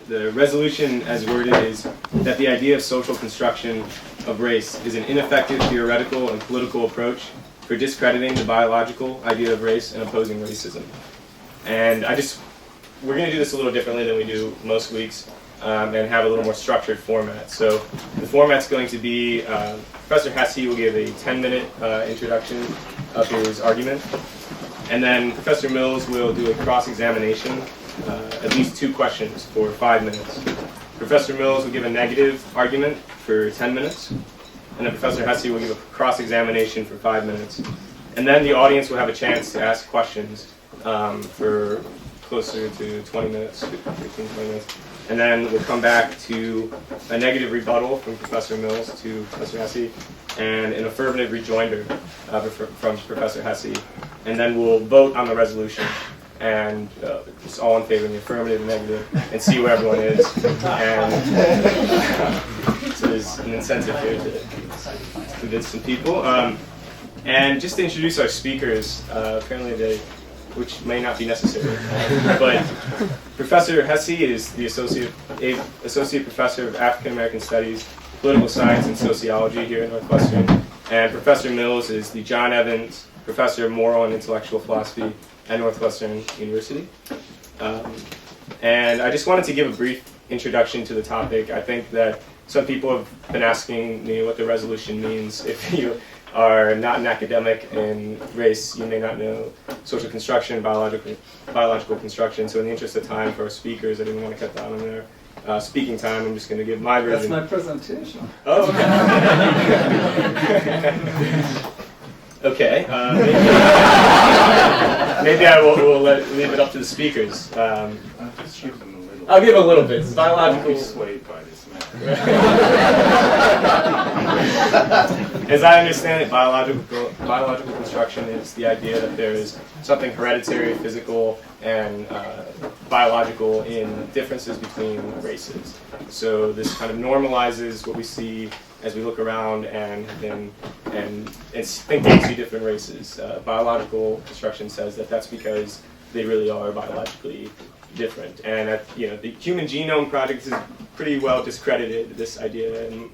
The resolution as worded is that the idea of social construction of race is an ineffective theoretical and political approach for discrediting the biological idea of race and opposing racism. And we're going to do this a little differently than we do most weeks and have a little more structured format. So the format's going to be Professor Hesse will give a 10-minute introduction of his argument, and then Professor Mills will do a cross-examination, at least 2 questions for 5 minutes. Professor Mills will give a negative argument for 10 minutes, and then Professor Hesse will give a cross-examination for 5 minutes. And then the audience will have a chance to ask questions for closer to 20 minutes, 15, 20 minutes. And then we'll come back to a negative rebuttal from Professor Mills to Professor Hesse, and an affirmative rejoinder from Professor Hesse. And then we'll vote on the resolution, and just all in favor in the affirmative and negative, and see where everyone is. And so there's an incentive here to convince some people. And just to introduce our speakers, apparently which may not be necessary, but Professor Hesse is the associate professor of African American Studies, Political Science, and Sociology here at Northwestern, and Professor Mills is the John Evans Professor of Moral and Intellectual Philosophy at Northwestern University. And I just wanted to give a brief introduction to the topic. I think that some people have been asking me what the resolution means. If you are not an academic in race, you may not know social construction, biological construction. So in the interest of time for our speakers, I didn't want to cut down on their speaking time. I'm just going to give my version. That's my presentation. Oh, okay. Okay. Maybe I will leave it up to the speakers. I'll just give them a little. I'll give a little bit. Biological. Swayed by this man. As I understand it, biological construction is the idea that there is something hereditary, physical, and biological in differences between races. So this kind of normalizes what we see as we look around and think they see different races. Biological construction says that that's because they really are biologically different. And the Human Genome Project is pretty well discredited this idea, and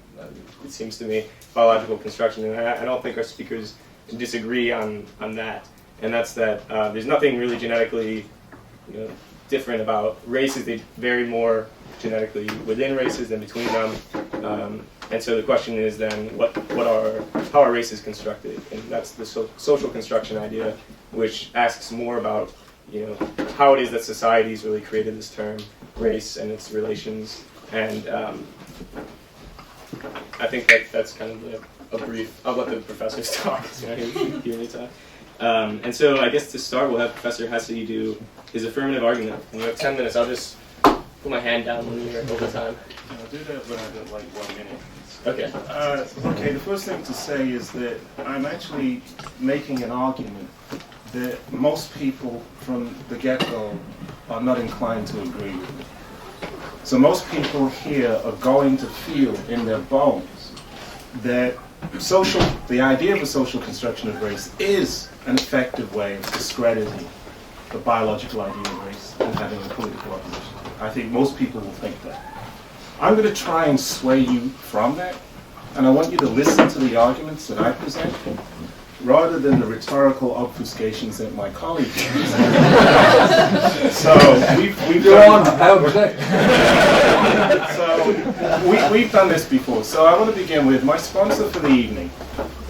it seems to me, biological construction. And I don't think our speakers disagree on that. And that's that there's nothing really genetically different about races. They vary more genetically within races than between them. And so the question is then, how are races constructed? And that's the social construction idea, which asks more about how it is that societies really created this term, race, and its relations. And I think that's kind of a brief. I'll let the professors talk. Hear me talk. And so I guess to start, we'll have Professor Hesse do his affirmative argument. And we have 10 minutes. I'll just put my hand down when you're over time. I'll do that when I get like 1 minute. Okay. Okay, the first thing to say is that I'm actually making an argument that most people from the get-go are not inclined to agree with me. So most people here are going to feel in their bones that the idea of a social construction of race is an effective way of discrediting the biological idea of race and having a political opposition. I think most people will think that. I'm going to try and sway you from that, and I want you to listen to the arguments that I present, rather than the rhetorical obfuscations that my colleagues present. So we've done this before. So I want to begin with my sponsor for the evening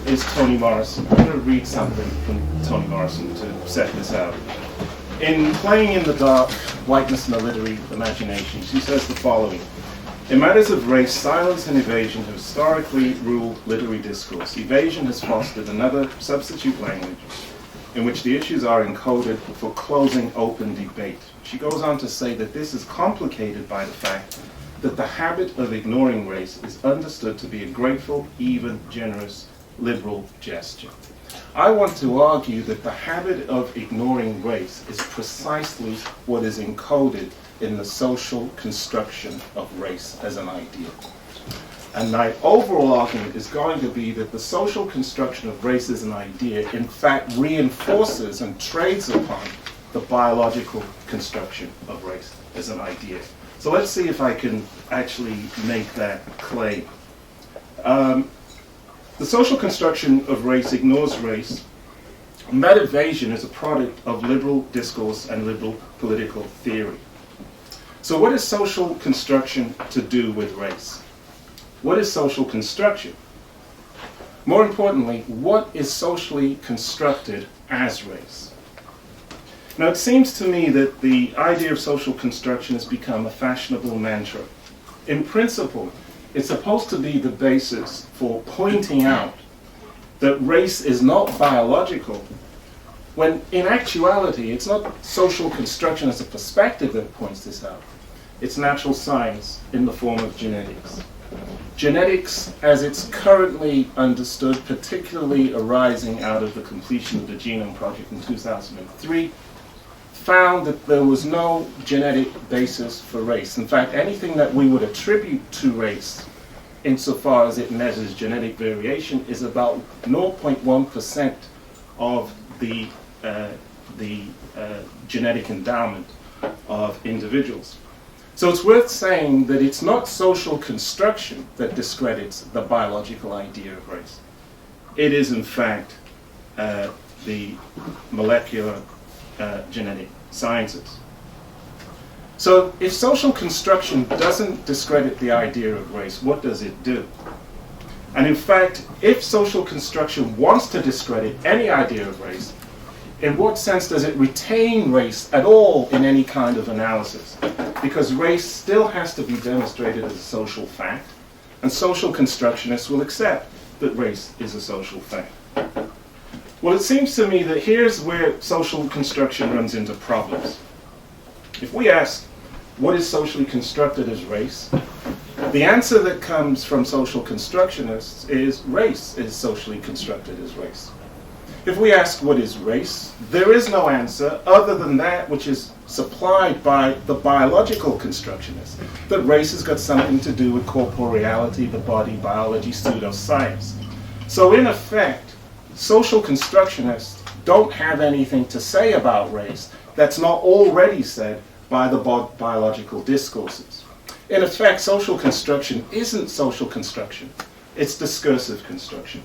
is Toni Morrison. I'm going to read something from Toni Morrison to set this out. In Playing in the Dark, Whiteness and the Literary Imagination, she says the following. In matters of race, silence and evasion have historically ruled literary discourse. Evasion has fostered another substitute language in which the issues are encoded for closing open debate. She goes on to say that this is complicated by the fact that the habit of ignoring race is understood to be a grateful, even, generous, liberal gesture. I want to argue that the habit of ignoring race is precisely what is encoded in the social construction of race as an idea. And my overall argument is going to be that the social construction of race as an idea in fact reinforces and trades upon the biological construction of race as an idea. So let's see if I can actually make that claim. The social construction of race ignores race, and that evasion is a product of liberal discourse and liberal political theory. So what is social construction to do with race? What is social construction? More importantly, what is socially constructed as race? Now, it seems to me that the idea of social construction has become a fashionable mantra. In principle, it's supposed to be the basis for pointing out that race is not biological, when in actuality, it's not social construction as a perspective that points this out. It's natural science in the form of genetics. Genetics, as it's currently understood, particularly arising out of the completion of the Genome Project in 2003, found that there was no genetic basis for race. In fact, anything that we would attribute to race, insofar as it measures genetic variation, is about 0.1% of the genetic endowment of individuals. So it's worth saying that it's not social construction that discredits the biological idea of race. It is, in fact, the molecular genetic sciences. So if social construction doesn't discredit the idea of race, what does it do? And in fact, if social construction wants to discredit any idea of race, in what sense does it retain race at all in any kind of analysis? Because race still has to be demonstrated as a social fact, and social constructionists will accept that race is a social fact. Well, it seems to me that here's where social construction runs into problems. If we ask, what is socially constructed as race? The answer that comes from social constructionists is race is socially constructed as race. If we ask what is race, there is no answer other than that which is supplied by the biological constructionists, that race has got something to do with corporeality, the body, biology, pseudoscience. So in effect, social constructionists don't have anything to say about race that's not already said by the biological discourses. In effect, social construction isn't social construction, it's discursive construction.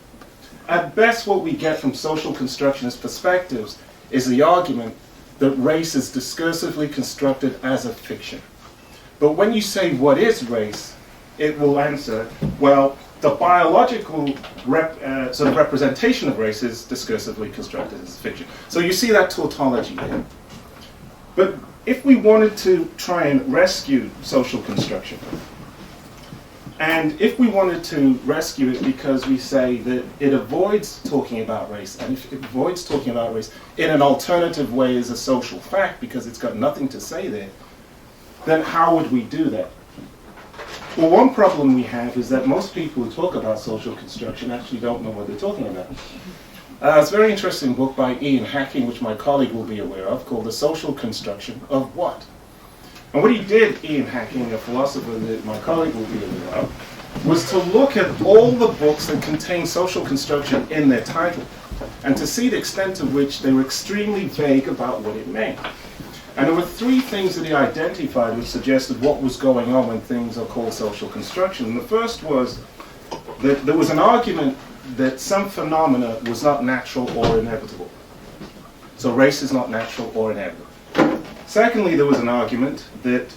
At best, what we get from social constructionist perspectives is the argument that race is discursively constructed as a fiction. But when you say, what is race, it will answer, well, the biological sort of representation of race is discursively constructed as a fiction. So you see that tautology there. But if we wanted to try and rescue social construction, and if we wanted to rescue it because we say that it avoids talking about race, and if it avoids talking about race in an alternative way as a social fact because it's got nothing to say there, then how would we do that? Well, one problem we have is that most people who talk about social construction actually don't know what they're talking about. It's a very interesting book by Ian Hacking, which my colleague will be aware of, called The Social Construction of What? And what he did, Ian Hacking, a philosopher that my colleague will be aware of, was to look at all the books that contain social construction in their title, and to see the extent to which they were extremely vague about what it meant. And there were three things that he identified which suggested what was going on when things are called social construction. And the first was that there was an argument that some phenomena was not natural or inevitable. So race is not natural or inevitable. Secondly, there was an argument that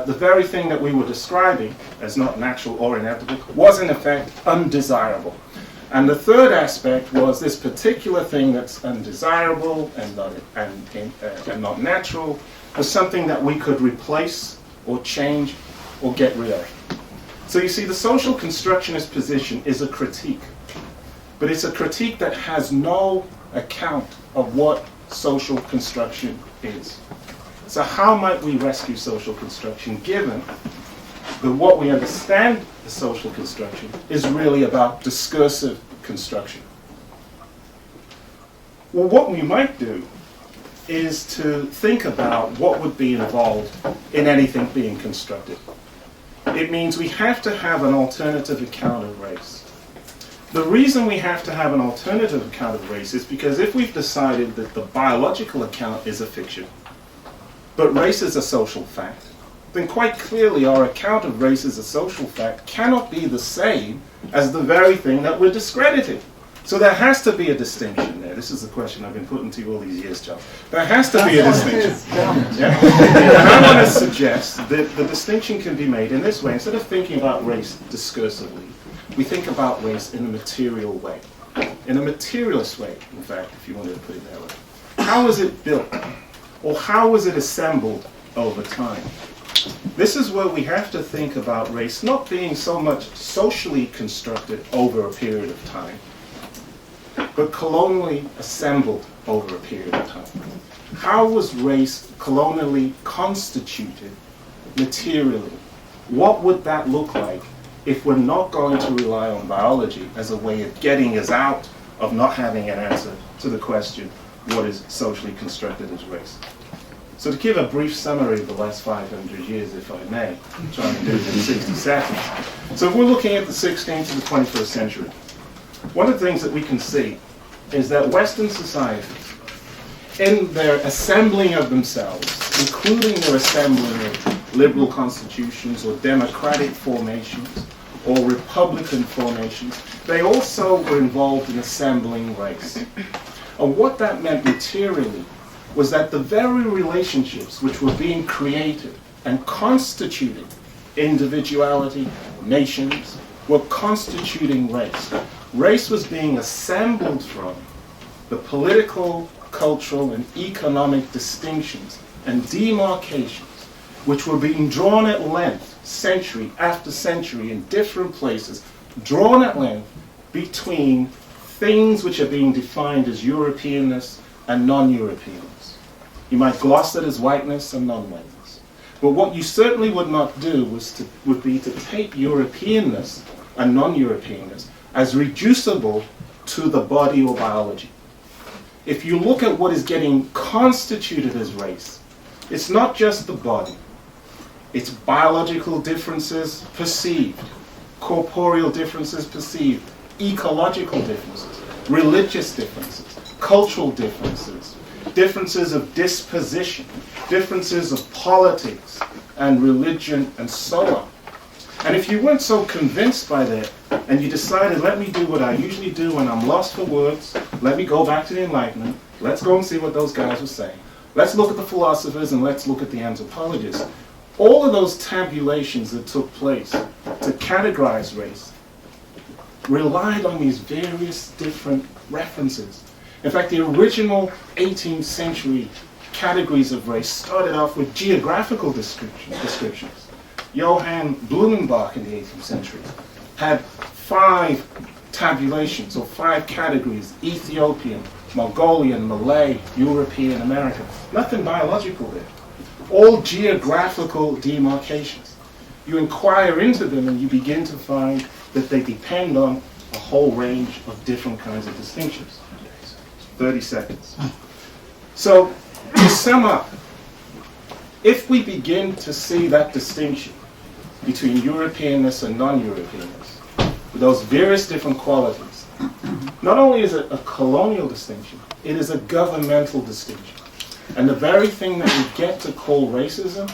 the very thing that we were describing as not natural or inevitable was in effect undesirable. And the third aspect was this particular thing that's undesirable and not natural was something that we could replace or change or get rid of. So you see, the social constructionist position is a critique, but it's a critique that has no account of what social construction is. So how might we rescue social construction given that what we understand the social construction is really about discursive construction? Well, what we might do is to think about what would be involved in anything being constructed. It means we have to have an alternative account of race. The reason we have to have an alternative account of race is because if we've decided that the biological account is a fiction, but race is a social fact, then quite clearly our account of race as a social fact cannot be the same as the very thing that we're discrediting. So there has to be a distinction there. This is the question I've been putting to you all these years, John. There has to be a distinction. Yeah? And I want to suggest that the distinction can be made in this way. Instead of thinking about race discursively, we think about race in a material way. In a materialist way, in fact, if you wanted to put it that way. How was it built? Or how was it assembled over time? This is where we have to think about race not being so much socially constructed over a period of time, but colonially assembled over a period of time. How was race colonially constituted materially? What would that look like if we're not going to rely on biology as a way of getting us out of not having an answer to the question, what is socially constructed as race? So to give a brief summary of the last 500 years, if I may, I'm trying to do it in 60 seconds. So if we're looking at the 16th to the 21st century, one of the things that we can see is that Western societies, in their assembling of themselves, including their assembling of liberal constitutions or democratic formations or republican formations, they also were involved in assembling race. And what that meant materially was that the very relationships which were being created and constituting individuality, nations, were constituting race. Race was being assembled from the political, cultural, and economic distinctions and demarcations which were being drawn at length, century after century, in different places, drawn at length between things which are being defined as Europeanness and non-Europeanness. You might gloss it as whiteness and non-whiteness. But what you certainly would not do would be to take Europeanness and non-Europeanness as reducible to the body or biology. If you look at what is getting constituted as race, it's not just the body. It's biological differences perceived, corporeal differences perceived, ecological differences, religious differences, cultural differences, differences of disposition, differences of politics and religion, and so on. And if you weren't so convinced by that, and you decided, let me do what I usually do when I'm lost for words, let me go back to the Enlightenment, let's go and see what those guys were saying. Let's look at the philosophers and let's look at the anthropologists. All of those tabulations that took place to categorize race relied on these various different references. In fact, the original 18th century categories of race started off with geographical descriptions. Johann Blumenbach in the 18th century had 5 tabulations, or 5 categories: Ethiopian, Mongolian, Malay, European, American. Nothing biological there. All geographical demarcations. You inquire into them and you begin to find that they depend on a whole range of different kinds of distinctions. 30 seconds. So, to sum up, if we begin to see that distinction between Europeanness and non-Europeanness, with those various different qualities, not only is it a colonial distinction, it is a governmental distinction. And the very thing that we get to call racism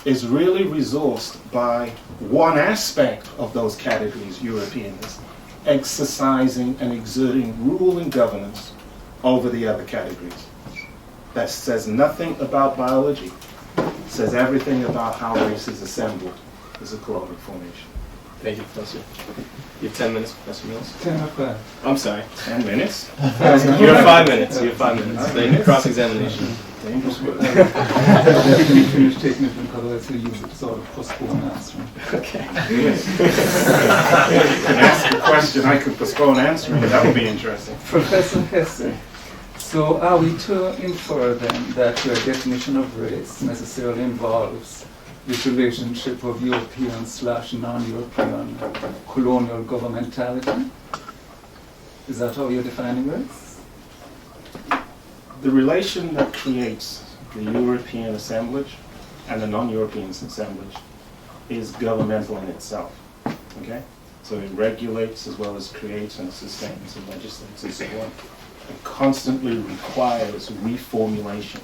is really resourced by one aspect of those categories, Europeanness, exercising and exerting rule and governance over the other categories. That says nothing about biology. It says everything about how race is assembled as a colonial formation. Thank you, Professor. You have 10 minutes, Professor Mills. 10 or 12. I'm sorry. 10 minutes? You have 5 minutes. You have 5 minutes. Then cross-examination. Dangerous word. If we finish taking it, otherwise we'll use it sort of postpone answering. Okay. Yes. You can ask a question, I could postpone answering. That would be interesting. Professor Hesse, so are we to infer then that your definition of race necessarily involves this relationship of European/non-European colonial governmentality? Is that how you're defining race? The relation that creates the European assemblage and the non-European assemblage is governmental in itself. Okay? So it regulates as well as creates and sustains and legislates and so on. It constantly requires reformulation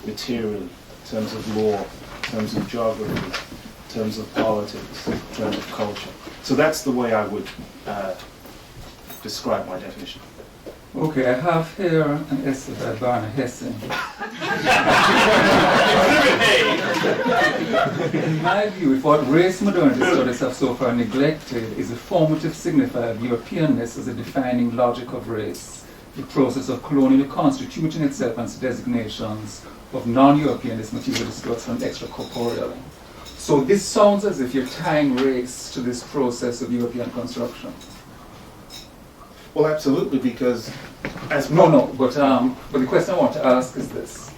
materially in terms of law, in terms of geography, in terms of politics, in terms of culture. So that's the way I would describe my definition. Okay, I have here an essay by Barnor, Hesse. In my view, if what race modernity studies have so far neglected is a formative signifier of Europeanness as a defining logic of race, the process of colonially constituting itself as designations of non-Europeanness material distorts from extracorporeal. So this sounds as if you're tying race to this process of European construction. Well, absolutely, because as but the question I want to ask is this.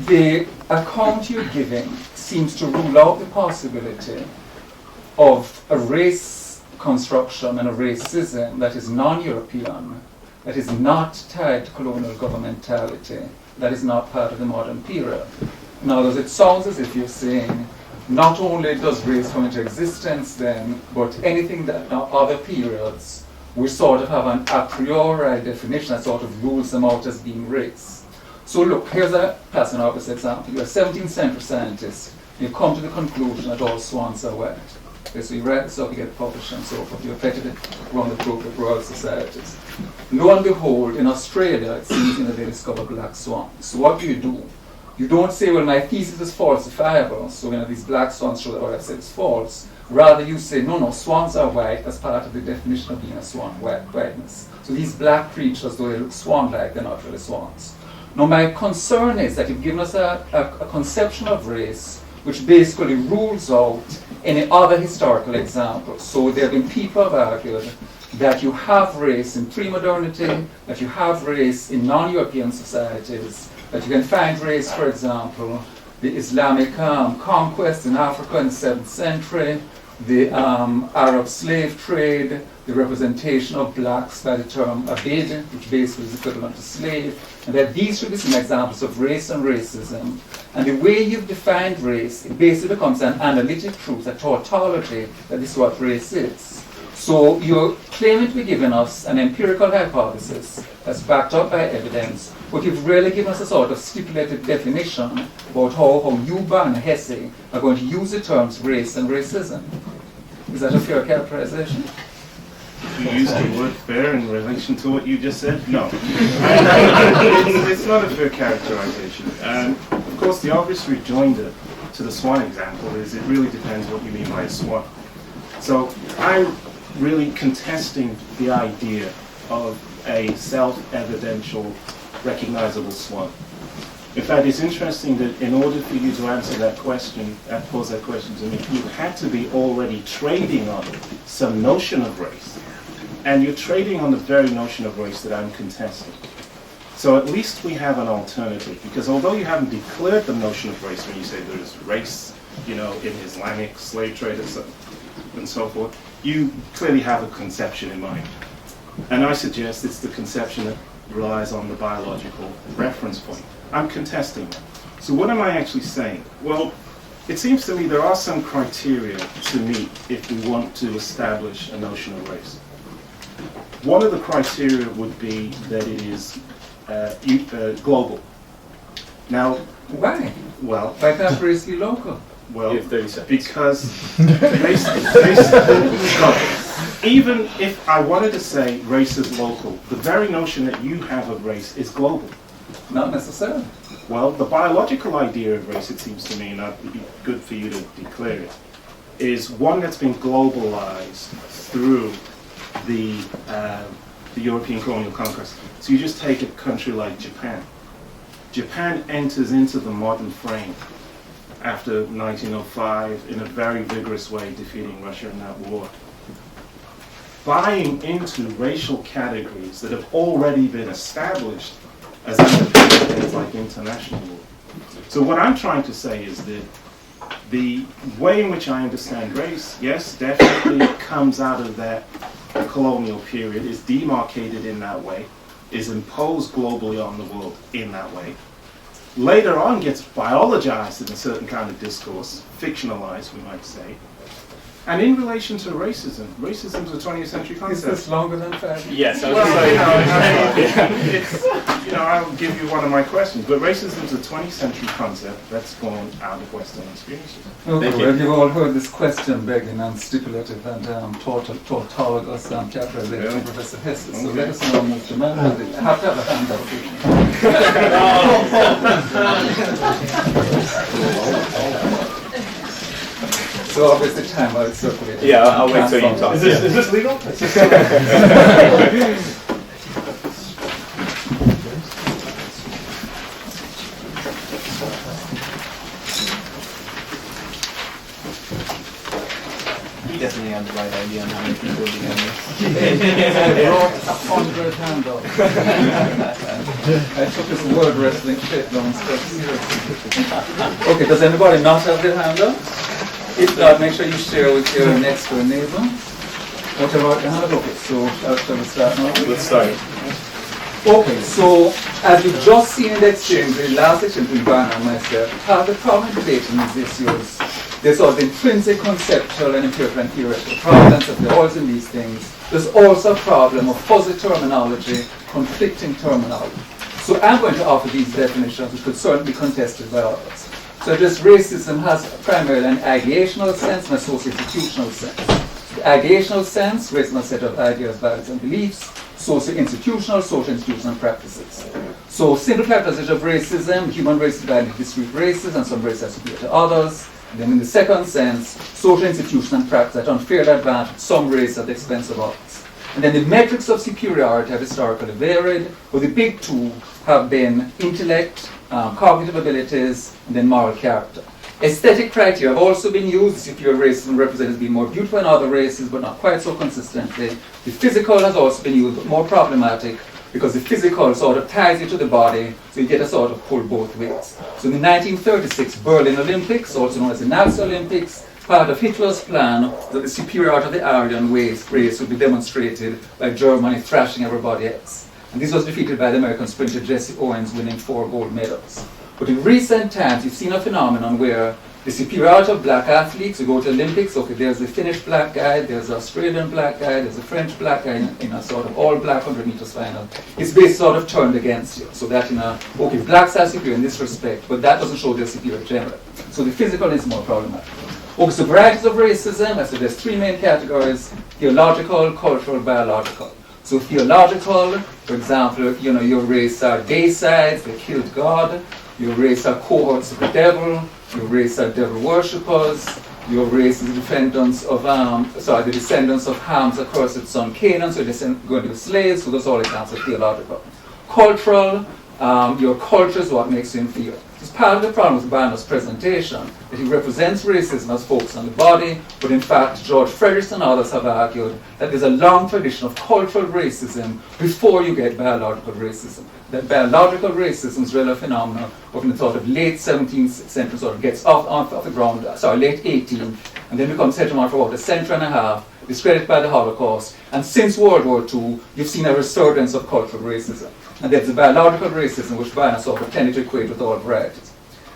The account you're giving seems to rule out the possibility of a race construction and a racism that is non-European, that is not tied to colonial governmentality, that is not part of the modern period. In other words, it sounds as if you're saying not only does race come into existence then, but anything that now other periods we sort of have an a priori definition that sort of rules them out as being race. So look, here's a passing obvious example. You're a 17th century scientist. You come to the conclusion that all swans are white. Okay, so you write this up, you get published and so forth. You effectively run the appropriate royal societies. Lo and behold, in Australia, it seems that they discover black swans. So what do? You don't say, well, my thesis is falsifiable, so these black swans show that what I've said is false. Rather, you say, no, swans are white as part of the definition of being a swan, whiteness. So these black creatures, though they look swan-like, they're not really swans. Now, my concern is that you've given us a conception of race which basically rules out any other historical examples. So there have been people who have argued that you have race in pre-modernity, that you have race in non-European societies, that you can find race, for example, the Islamic conquest in Africa in the 7th century, the Arab slave trade, the representation of blacks by the term abid, which basically is equivalent to slave, and that these should be some examples of race and racism. And the way you've defined race, it basically becomes an analytic truth, a tautology, that this is what race is. So you're claiming to be giving us an empirical hypothesis that's backed up by evidence, but you've really given us a sort of stipulated definition about how you, Barnor, Hesse, are going to use the terms race and racism. Is that a fair characterization? You used the word fair in relation to what you just said? No. It's not a fair characterization. Of course, the obvious rejoinder to the swan example is it really depends what you mean by a swan. So I'm really contesting the idea of a self-evidential, recognizable swan. In fact, it's interesting that in order for you to answer that question, pose that question to me, you had to be already trading on some notion of race. And you're trading on the very notion of race that I'm contesting. So at least we have an alternative, because although you haven't declared the notion of race when you say there's race, in Islamic slave trade and so forth, you clearly have a conception in mind. And I suggest it's the conception that relies on the biological reference point. I'm contesting that. So what am I actually saying? Well, it seems to me there are some criteria to meet if we want to establish a notion of race. One of the criteria would be that it is global. Now, why? Well, why can't race be local? Well, you have 30 seconds. Because even if I wanted to say race is local, the very notion that you have of race is global. Not necessarily. Well, the biological idea of race, it seems to me, and it'd be good for you to declare it, is one that's been globalized through the European colonial conquest. So you just take a country like Japan. Japan enters into the modern frame after 1905 in a very vigorous way, defeating Russia in that war. Buying into racial categories that have already been established as underpinning things like international law. So what I'm trying to say is that the way in which I understand race, yes, definitely comes out of that colonial period, is demarcated in that way, is imposed globally on the world in that way. Later on gets biologized in a certain kind of discourse, fictionalized, we might say. And in relation to racism, racism is a 20th century concept. Is this longer than 5 years? Yes, I was Well, just like, I'll give you one of my questions. But racism is a 20th century concept that's gone out of Western experiences. Okay, Thank you. well, you've all heard this question begging and stipulative and tautologous characterization Yeah. from Professor Hesse. So Okay. let us now move to Modernity. I have to have a hand up. So obviously time I'll circulate. Yeah, I'll wait till you talk. Is this legal? He definitely had the right idea on how many people would be on this. I brought 100 handouts. I took this word wrestling shit downstairs seriously. Okay, does anybody not have their handout? If not, make sure you share with your next door neighbor. What about your handout? Okay, so shall we start now? Let's start. Okay, so as we've just seen in the exchange, the last exchange between Barnor and myself, part of the problem debating these issues, there's sort of intrinsic conceptual and empirical and theoretical problems of the holes in these things. There's also a problem of fuzzy terminology, conflicting terminology. So I'm going to offer these definitions, which could certainly be contested by others. So this racism has primarily an ideational sense and a socio-institutional sense. The ideational sense, racism is a set of ideas, values, and beliefs. Socio-institutional, social-institutional practices. So simple characterization of racism, human race is divided into discrete races, and some races are superior to others. And then in the second sense, social-institutional practice that unfair advantage some race at the expense of others. And then the metrics of superiority have historically varied, but the big two have been intellect, cognitive abilities, and then moral character. Aesthetic criteria have also been used. Superior racism represented as being more beautiful than other races, but not quite so consistently. The physical has also been used, but more problematic, because the physical sort of ties you to the body, so you get a sort of pull both ways. So in the 1936 Berlin Olympics, also known as the Nazi Olympics, part of Hitler's plan that the superiority of the Aryan race would be demonstrated by Germany thrashing everybody else. And this was defeated by the American sprinter Jesse Owens, winning 4 gold medals. But in recent times, you've seen a phenomenon where the superiority of black athletes, you go to Olympics, okay, there's the Finnish black guy, there's the Australian black guy, there's a French black guy in a sort of all-black 100 meters final. It's basically sort of turned against you. So that okay, blacks are superior in this respect, but that doesn't show they're superior generally. So the physical is more problematic. Okay, so varieties of racism, I said there's 3 main categories: theological, cultural, biological. So theological, for example, your race are Dacides, they killed God. Your race are cohorts of the devil. Your race are devil worshippers. Your race is the descendants of Ham's accursed son Canaan, so they're going to be slaves. So those are all examples of theological. Cultural, your culture is what makes you inferior. It's part of the problem with Barnor's presentation, that he represents racism as focused on the body, but in fact, George Frederickson and others have argued that there's a long tradition of cultural racism before you get biological racism. That biological racism is really a phenomenon of in the sort of late 17th century, sort of gets off the ground, late 18th, and then becomes hegemonic for about a century and a half, discredited by the Holocaust, and since World War II, you've seen a resurgence of cultural racism. And there's the biological racism, which Barnor sort of tended to equate with all varieties.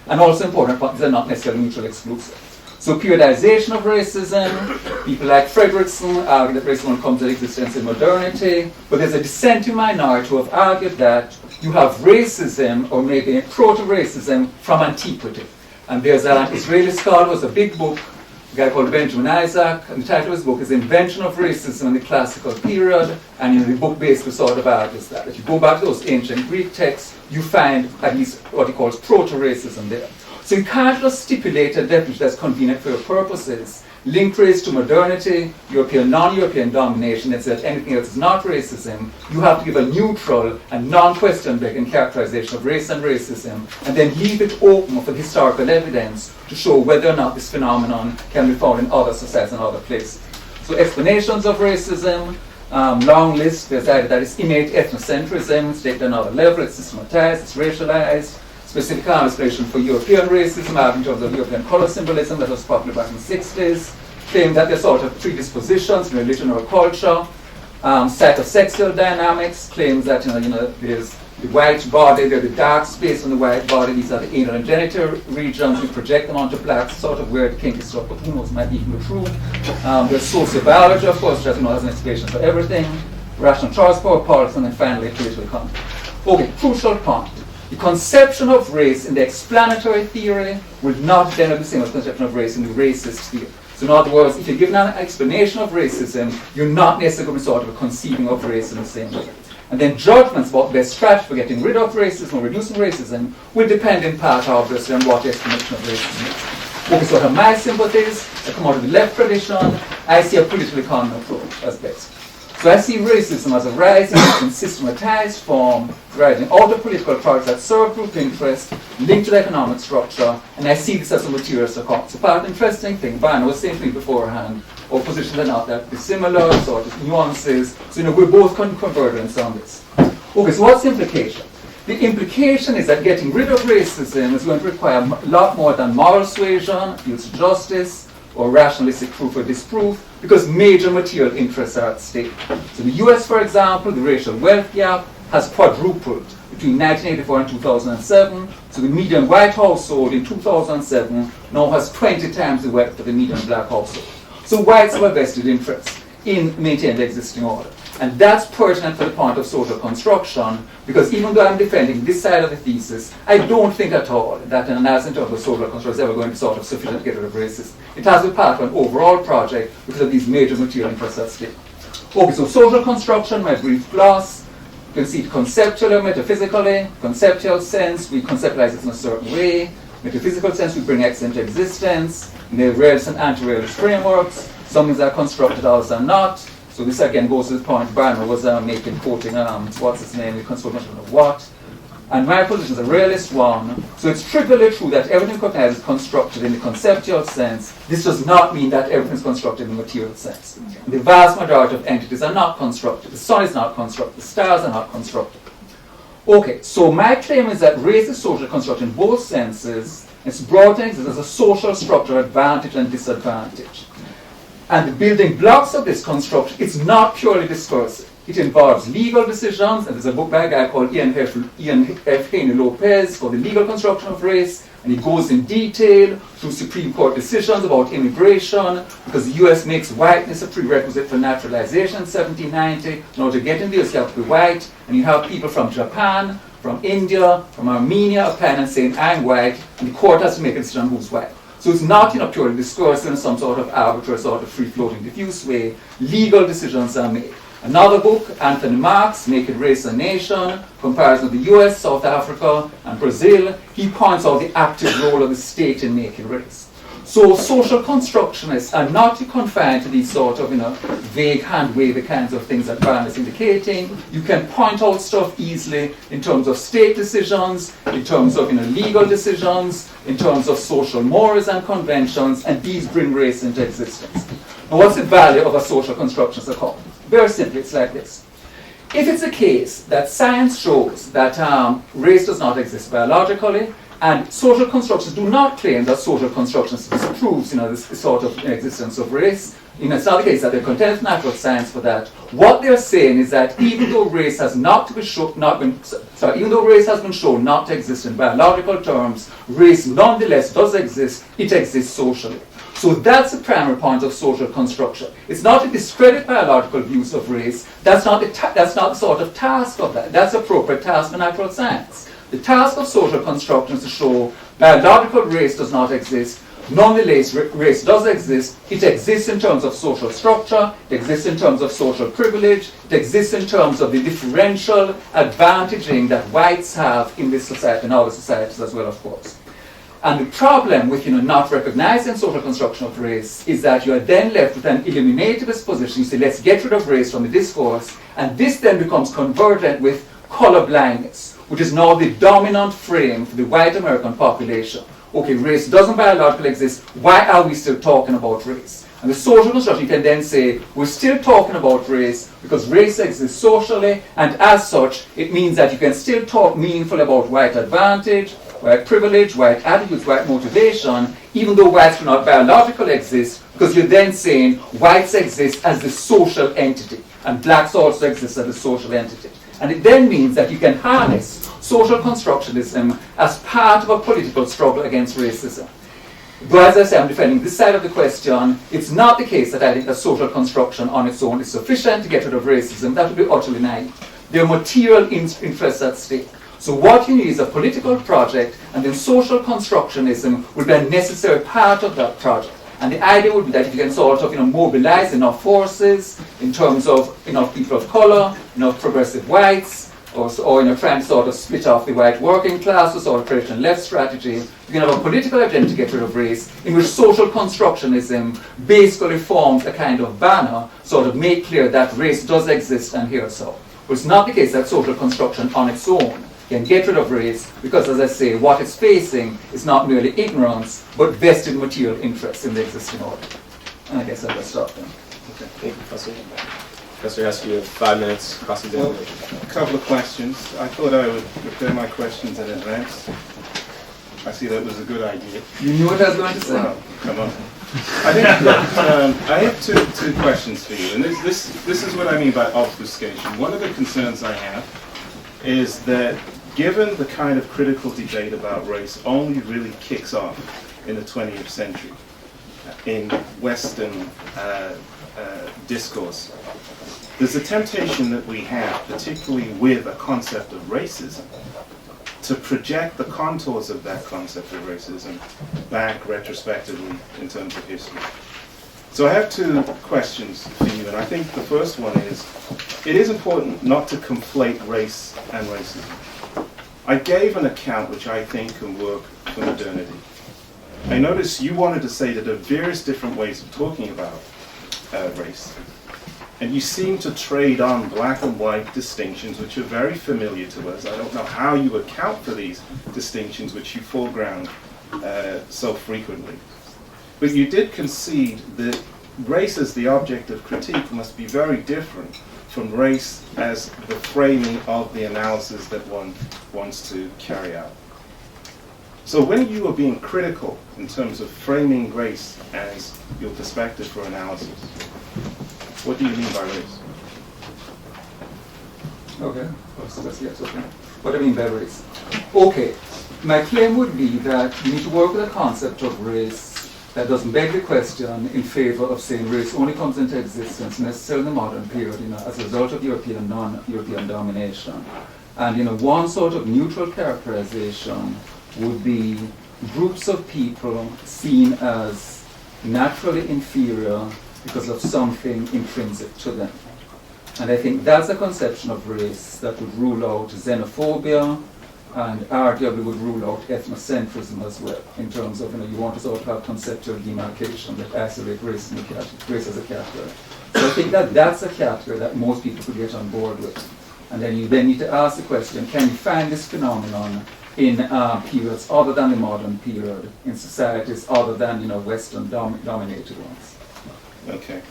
And also important points, they're not necessarily mutually exclusive. So periodization of racism, people like Frederickson argue that racism comes into existence in modernity, but there's a dissenting minority who have argued that you have racism, or maybe proto-racism, from antiquity. And there's an Israeli scholar who has a big book, a guy called Benjamin Isaac, and the title of his book is Invention of Racism in the Classical Period, and the book basically sort of argues that. If you go back to those ancient Greek texts, you find at least what he calls proto-racism there. So you can't just stipulate a definition that's convenient for your purposes. Link race to modernity, European, non-European domination, and say that anything else is not racism. You have to give a neutral and non-question begging characterization of race and racism, and then leave it open for historical evidence to show whether or not this phenomenon can be found in other societies and other places. So explanations of racism, long list. There's either that it's innate ethnocentrism, it's taken to another level, it's systematized, it's racialized. Specific explanation for European racism, in terms of European color symbolism that was popular back in the 60s, claim that there's sort of predispositions in religion or culture. Psychosexual dynamics claims that there's the white body, there's the dark space on the white body, these are the anal and genital regions, we project them onto blacks, sort of where the kink is struck, but who knows, might even be true. There's sociobiology, of course, which has an explanation for everything. Rational choice, power, policy, and then finally political economy. Okay, crucial point. The conception of race in the explanatory theory will not then be the same as the conception of race in the racist theory. So in other words, if you're given an explanation of racism, you're not necessarily going to be sort of a conceiving of race in the same way. And then judgments about best strategy for getting rid of racism or reducing racism will depend in part, obviously, on what the explanation of racism is. Okay, so what are my sympathies? I come out of the left tradition. I see a political economy approach as best. So I see racism as a rising and systematized form, rising out of political projects that serve group interest, linked to the economic structure, and I see this as a material circumstance. So part of the interesting thing, Barnor was saying to me beforehand, our positions are not that dissimilar, sort of nuances, so we're both convergent on this. Okay, so what's the implication? The implication is that getting rid of racism is going to require a lot more than moral suasion, appeals to justice, or rationalistic proof or disproof, because major material interests are at stake. So in the US, for example, the racial wealth gap has quadrupled between 1984 and 2007. So the median white household in 2007 now has 20 times the wealth of the median black household. So whites have a vested interest in maintaining the existing order. And that's pertinent for the point of social construction, because even though I'm defending this side of the thesis, I don't think at all that an analysis in terms of social construction is ever going to be sort of sufficient to get rid of racism. It has to be part of an overall project because of these major material interests at stake. Okay, so social construction, my brief gloss. You can see it conceptually, metaphysically. Conceptual sense, we conceptualize it in a certain way. Metaphysical sense, we bring X into existence. In the realist and anti-realist frameworks, some things are constructed, others are not. So this again goes to the point Barnor was making, quoting, what's his name, the construction of what. And my position is a realist one. So it's trivially true that everything recognized is constructed in the conceptual sense. This does not mean that everything is constructed in the material sense. The vast majority of entities are not constructed. The sun is not constructed. The stars are not constructed. Okay, so my claim is that race is social construction in both senses. It's brought in as a social structure of advantage and disadvantage. And the building blocks of this construction, it's not purely discursive. It involves legal decisions, and there's a book by a guy called Ian F. Haney Lopez called The Legal Construction of Race, and he goes in detail through Supreme Court decisions about immigration, because the US makes whiteness a prerequisite for naturalization in 1790. In order to get in the US, you have to be white, and you have people from Japan, from India, from Armenia applying and saying, I'm white, and the court has to make a decision on who's white. So it's not purely discursive in some sort of arbitrary, sort of free-floating, diffuse way. Legal decisions are made. Another book, Anthony Marx, Making Race a Nation, comparison of the US, South Africa, and Brazil. He points out the active role of the state in making race. So social constructionists are not confined to these sort of vague hand-wavy kinds of things that Barnor is indicating. You can point out stuff easily in terms of state decisions, in terms of legal decisions, in terms of social mores and conventions, and these bring race into existence. Now, what's the value of a social constructionist account? Very simply, it's like this. If it's a case that science shows that race does not exist biologically, and social constructions do not claim that social constructions disproves this sort of existence of race, it's not the case that they're content with natural science for that. What they're saying is that even though race has been shown not to exist in biological terms, race nonetheless does exist. It exists socially. So that's the primary point of social construction. It's not to discredit biological views of race. That's not the sort of task of that. That's appropriate task for natural science. The task of social construction is to show biological race does not exist. Nonetheless, race does exist. It exists in terms of social structure. It exists in terms of social privilege. It exists in terms of the differential advantaging that whites have in this society and other societies as well, of course. And the problem with not recognizing social construction of race is that you are then left with an eliminativist position. You say, let's get rid of race from the discourse, and this then becomes convergent with color blindness, which is now the dominant frame for the white American population. Okay, race doesn't biologically exist. Why are we still talking about race? And the social construction, you can then say, we're still talking about race because race exists socially, and as such, it means that you can still talk meaningfully about white advantage, white privilege, white attitudes, white motivation, even though whites do not biologically exist, because you're then saying whites exist as the social entity, and blacks also exist as the social entity. And it then means that you can harness social constructionism as part of a political struggle against racism. Though, as I say, I'm defending this side of the question, it's not the case that I think that social construction on its own is sufficient to get rid of racism. That would be utterly naive. There are material interests at stake. So what you need is a political project, and then social constructionism will be a necessary part of that project. And the idea would be that if you can sort of mobilize enough forces in terms of enough people of color, enough progressive whites, or trying to sort of split off the white working classes or traditional left strategy, you can have a political agenda to get rid of race, in which social constructionism basically forms a kind of banner, sort of make clear that race does exist and here so. But it's not the case that social construction on its own can get rid of race, because, as I say, what it's facing is not merely ignorance, but vested material interests in the existing order. And I guess I'll just stop there. Okay, thank you, Professor. Professor Hesse, you have 5 minutes cross-examination. A couple of questions. I thought I would prepare my questions in advance. I see that was a good idea. You knew what I was going to say? Well, come on. I think I have two questions for you, and this is what I mean by obfuscation. One of the concerns I have is that given the kind of critical debate about race only really kicks off in the 20th century in Western discourse, there's a temptation that we have, particularly with a concept of racism, to project the contours of that concept of racism back retrospectively in terms of history. So I have two questions for you, and I think the first one is, it is important not to conflate race and racism. I gave an account which I think can work for modernity. I noticed you wanted to say that there are various different ways of talking about race. And you seem to trade on black and white distinctions, which are very familiar to us. I don't know how you account for these distinctions, which you foreground so frequently. But you did concede that race as the object of critique must be very different from race as the framing of the analysis that one wants to carry out. So when you are being critical in terms of framing race as your perspective for analysis, what do you mean by race? Okay, yes, okay. What do I mean by race? Okay, my claim would be that you need to work with a concept of race that doesn't beg the question in favor of saying race only comes into existence necessarily in the modern period, as a result of European and non-European domination. And one sort of neutral characterization would be groups of people seen as naturally inferior because of something intrinsic to them. And I think that's a conception of race that would rule out xenophobia, and arguably would rule out ethnocentrism as well, in terms of, you want to sort of have conceptual demarcation that isolate race as a category. So I think that that's a category that most people could get on board with. And then you then need to ask the question, can you find this phenomenon in periods other than the modern period, in societies other than, Western dominated ones? Okay.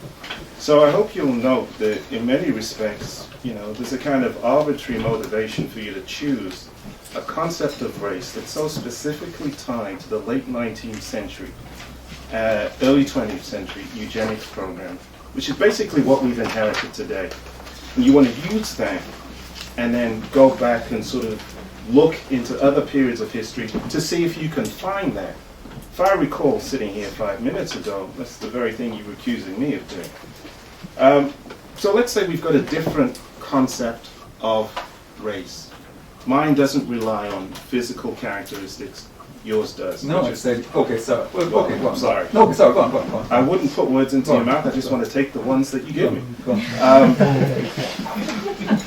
So I hope you'll note that in many respects, there's a kind of arbitrary motivation for you to choose a concept of race that's so specifically tied to the late 19th century, early 20th century eugenics program, which is basically what we've inherited today. And you want to use that and then go back and sort of look into other periods of history to see if you can find that. If I recall sitting here 5 minutes ago, that's the very thing you were accusing me of doing. So let's say we've got a different concept of race. Mine doesn't rely on physical characteristics. Yours does. No, I said, okay, sorry. Well, okay, go on. Sorry. No, sorry, go on. I wouldn't put words into your mouth. I just want to take the ones that you give me. Go on.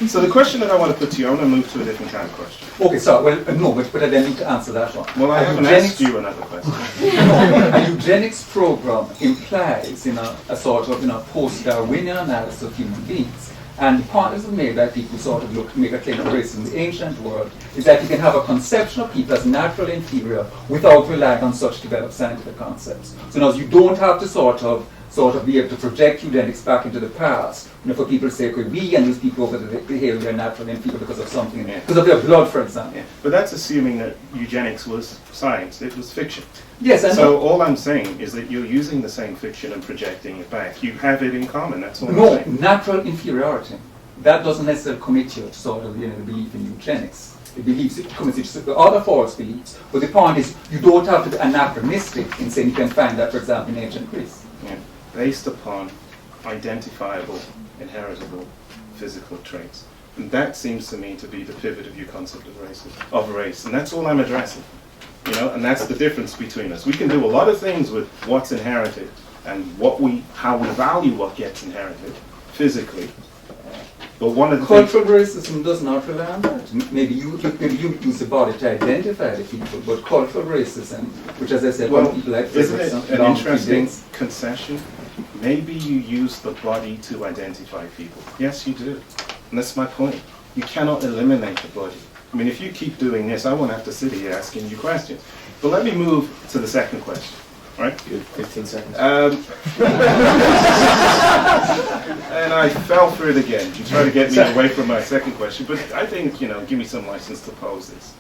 So the question that I want to put to you, I want to move to a different kind of question. Okay, sorry. Well, no, but I then need to answer that one. Well, I haven't asked you another question. A eugenics program implies, a sort of, post-Darwinian analysis of human beings. And the point is made that people sort of make a claim of race in the ancient world is that you can have a conception of people as naturally inferior without relying on such developed scientific concepts. So now you don't have to sort of be able to project eugenics back into the past. For people to say, okay, we and these people over the hill, they're naturally inferior because of something, because of their blood, for example. Yeah. But that's assuming that eugenics was science, it was fiction. Yes, and so all I'm saying is that you're using the same fiction and projecting it back. You have it in common, that's all I'm saying. Natural inferiority. That doesn't necessarily commit you to sort of, the belief in eugenics. It commits you to other false beliefs. But the point is, you don't have to be anachronistic in saying you can find that, for example, in ancient Greece. Yeah. Based upon identifiable, inheritable physical traits. And that seems to me to be the pivot of your concept of race. And that's all I'm addressing. And that's the difference between us. We can do a lot of things with what's inherited and how we value what gets inherited physically. But one of the cultural racism does not rely on that. Maybe you use the body to identify the people, but cultural racism, which, as I said, one people like isn't it an interesting things. concession? Maybe you use the body to identify people. Yes, you do. And that's my point. You cannot eliminate the body. I mean, if you keep doing this, I won't have to sit here asking you questions. But let me move to the second question. All right? Good, 15 seconds. And I fell for it again. You try to get me away from my second question. But I think, give me some license to pose this.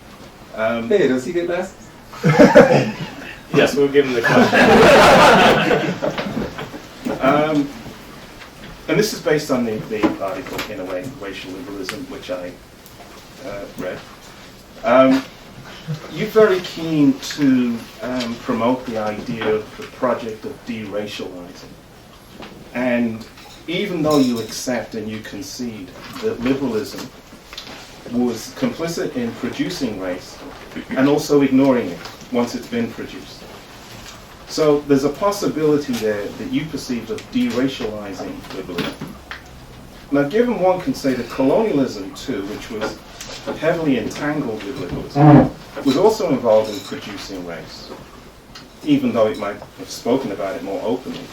Hey, does he get last? Yes, we'll give him the question. And this is based on the article, in a way, Racial Liberalism, which I read. You're very keen to promote the idea of the project of deracializing. And even though you accept and you concede that liberalism was complicit in producing race and also ignoring it once it's been produced. So there's a possibility there that you perceive of deracializing liberalism. Now, given one can say that colonialism too, which was heavily entangled with liberalism, was also involved in producing race, even though it might have spoken about it more openly.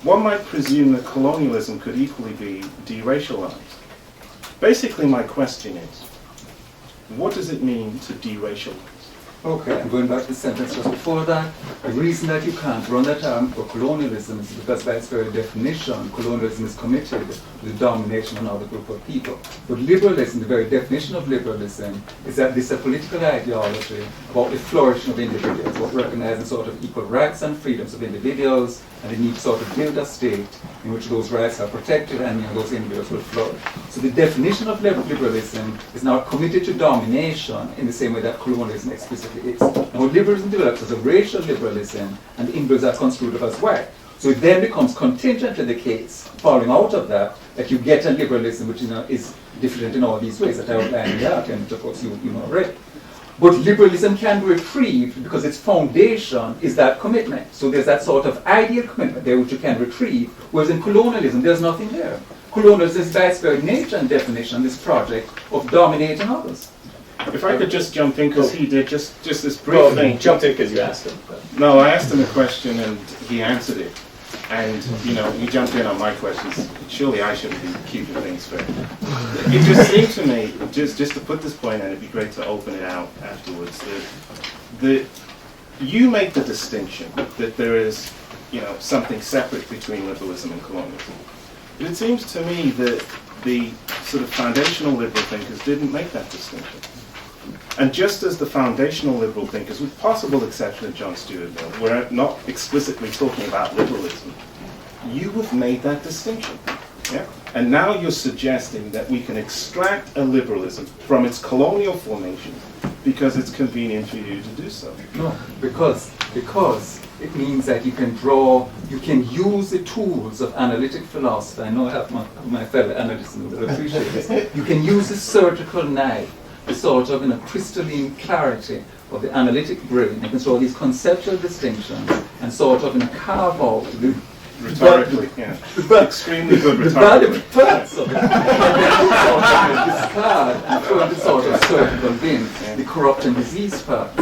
One might presume that colonialism could equally be deracialized. Basically, my question is, what does it mean to deracialize? Okay, I'm going back to the sentence just before that. The reason that you can't run that term for colonialism is because by its very definition, colonialism is committed to the domination of another group of people. But liberalism, the very definition of liberalism, is that this is a political ideology about the flourishing of individuals, about recognizing sort of equal rights and freedoms of individuals, and the need to sort of build a state in which those rights are protected and those individuals will flourish. So the definition of liberalism is not committed to domination in the same way that colonialism explicitly is. Now, liberalism develops as a racial liberalism, and the individuals are construed as white. So it then becomes contingently the case, falling out of that you get a liberalism which is different in all these ways that I outlined in the article, and of course you know already. But liberalism can be retrieved because its foundation is that commitment. So there's that sort of ideal commitment there which you can retrieve, whereas in colonialism there's nothing there. Colonialism is by its very nature and definition this project of dominating others. If I could just jump in, because he did just this brief thing. You jumped in because you asked him. No, I asked him a question and he answered it. And, he jumped in on my questions. Surely I shouldn't be keeping things fair. It just seemed to me, just to put this point, and it'd be great to open it out afterwards, that you make the distinction that there is, something separate between liberalism and colonialism. But it seems to me that the sort of foundational liberal thinkers didn't make that distinction. And just as the foundational liberal thinkers, with possible exception of John Stuart Mill, were not explicitly talking about liberalism, you have made that distinction. Yeah? And now you're suggesting that we can extract a liberalism from its colonial formation because it's convenient for you to do so. No, because it means that you can use the tools of analytic philosophy. I know I have my fellow analysts who will appreciate this. You can use a surgical knife, the sort of crystalline clarity of the analytic brain. You can draw these conceptual distinctions and sort of carve out the rhetorically, extremely good rhetorically. The parts of it. Discard and throw into sort of surgical bin the corrupt and diseased parts.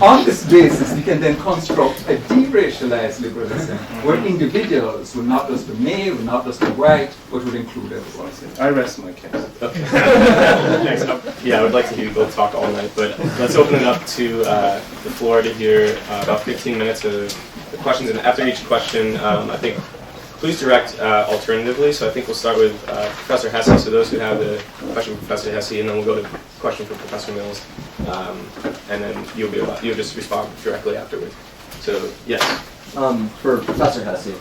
On this basis, we can then construct a deracialized liberalism where individuals will not just be male, will not just be white, but will include everyone. I rest my case. Okay. Next up, I would like to hear you both talk all night, but let's open it up to the floor to hear about 15 minutes of the questions. And after each question, I think please direct alternatively. So I think we'll start with Professor Hesse. So those who have the question for Professor Hesse, and then we'll go to question for Professor Mills, and then you'll just respond directly afterwards. So yes. For Professor Hesse,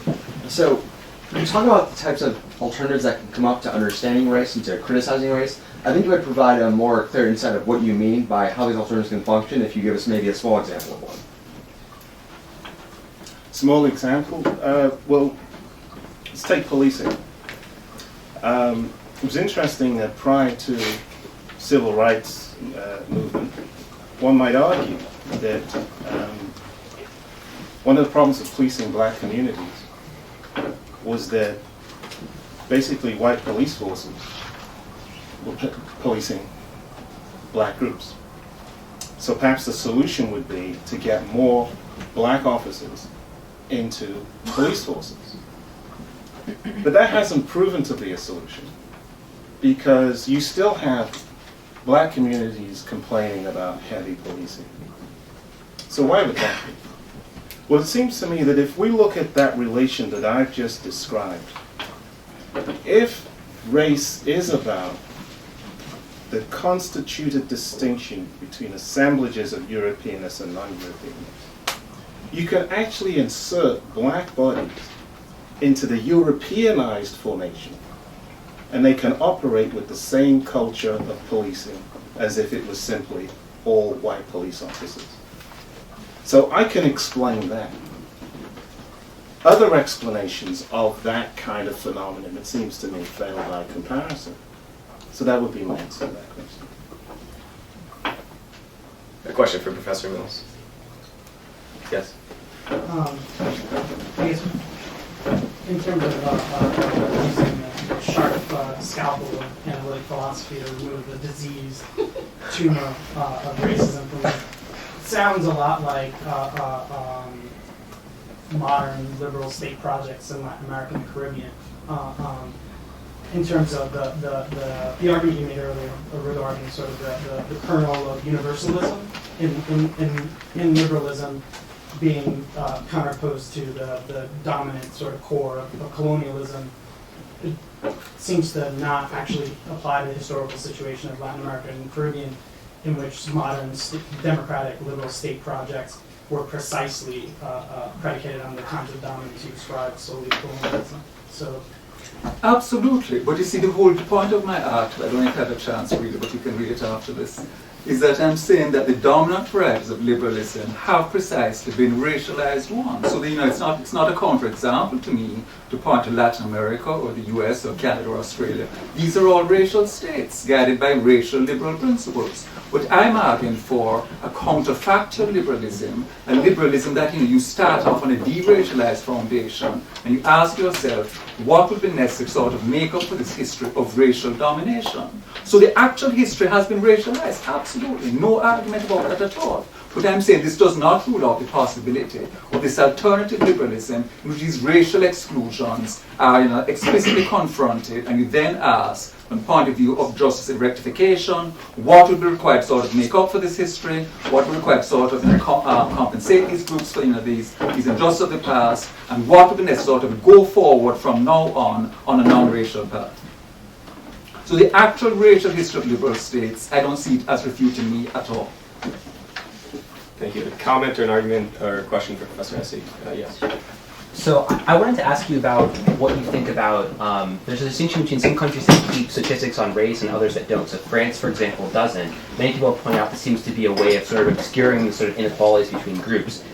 so when you talk about the types of alternatives that can come up to understanding race and to criticizing race, I think you would provide a more clear insight of what you mean by how these alternatives can function if you give us maybe a small example of one. Small example? Well, let's take policing. It was interesting that prior to civil rights movement, one might argue that one of the problems of policing black communities was that basically white police forces were policing black groups. So perhaps the solution would be to get more black officers into police forces. But that hasn't proven to be a solution, because you still have black communities complaining about heavy policing. So why would that be? Well, it seems to me that if we look at that relation that I've just described, if race is about the constituted distinction between assemblages of Europeanness and non-Europeanness, you can actually insert black bodies into the Europeanized formation, and they can operate with the same culture of policing as if it was simply all white police officers. So I can explain that. Other explanations of that kind of phenomenon, it seems to me, fail by comparison. So that would be my answer to that question. A question for Professor Mills. Yes. I guess in terms of using a sharp scalpel of analytic philosophy to remove the disease tumor of racism from it, sounds a lot like modern liberal state projects in Latin America and the Caribbean. In terms of the argument you made earlier regarding sort of the kernel of universalism in liberalism being counterposed to the dominant sort of core of colonialism, it seems to not actually apply to the historical situation of Latin America and the Caribbean, in which modern democratic liberal state projects were precisely predicated on the kinds of dominance you described solely colonialism. So. Absolutely, but you see, the whole point of my article, I don't know if you had a chance to read it, but you can read it after this, is that I'm saying that the dominant varieties of liberalism have precisely been racialized ones. So it's not a counterexample to me to point to Latin America or the US or Canada or Australia. These are all racial states guided by racial liberal principles. But I'm arguing for a counterfactual liberalism, a liberalism that you start off on a deracialized foundation, and you ask yourself, what would be necessary to sort of make up for this history of racial domination? So the actual history has been racialized, absolutely, no argument about that at all. But I'm saying this does not rule out the possibility of this alternative liberalism in which these racial exclusions are explicitly confronted, and you then ask, from the point of view of justice and rectification, what would be required to sort of make up for this history, what would be required to sort of compensate these groups for these injustices of the past, and what would be necessary to sort of go forward from now on a non-racial path. So the actual racial history of liberal states, I don't see it as refuting me at all. Thank you. A comment or an argument or a question for Professor Hesse? Yes. So I wanted to ask you about what you think about, there's a distinction between some countries that keep statistics on race and others that don't. So France, for example, doesn't. Many people point out this seems to be a way of sort of obscuring the sort of inequalities between groups,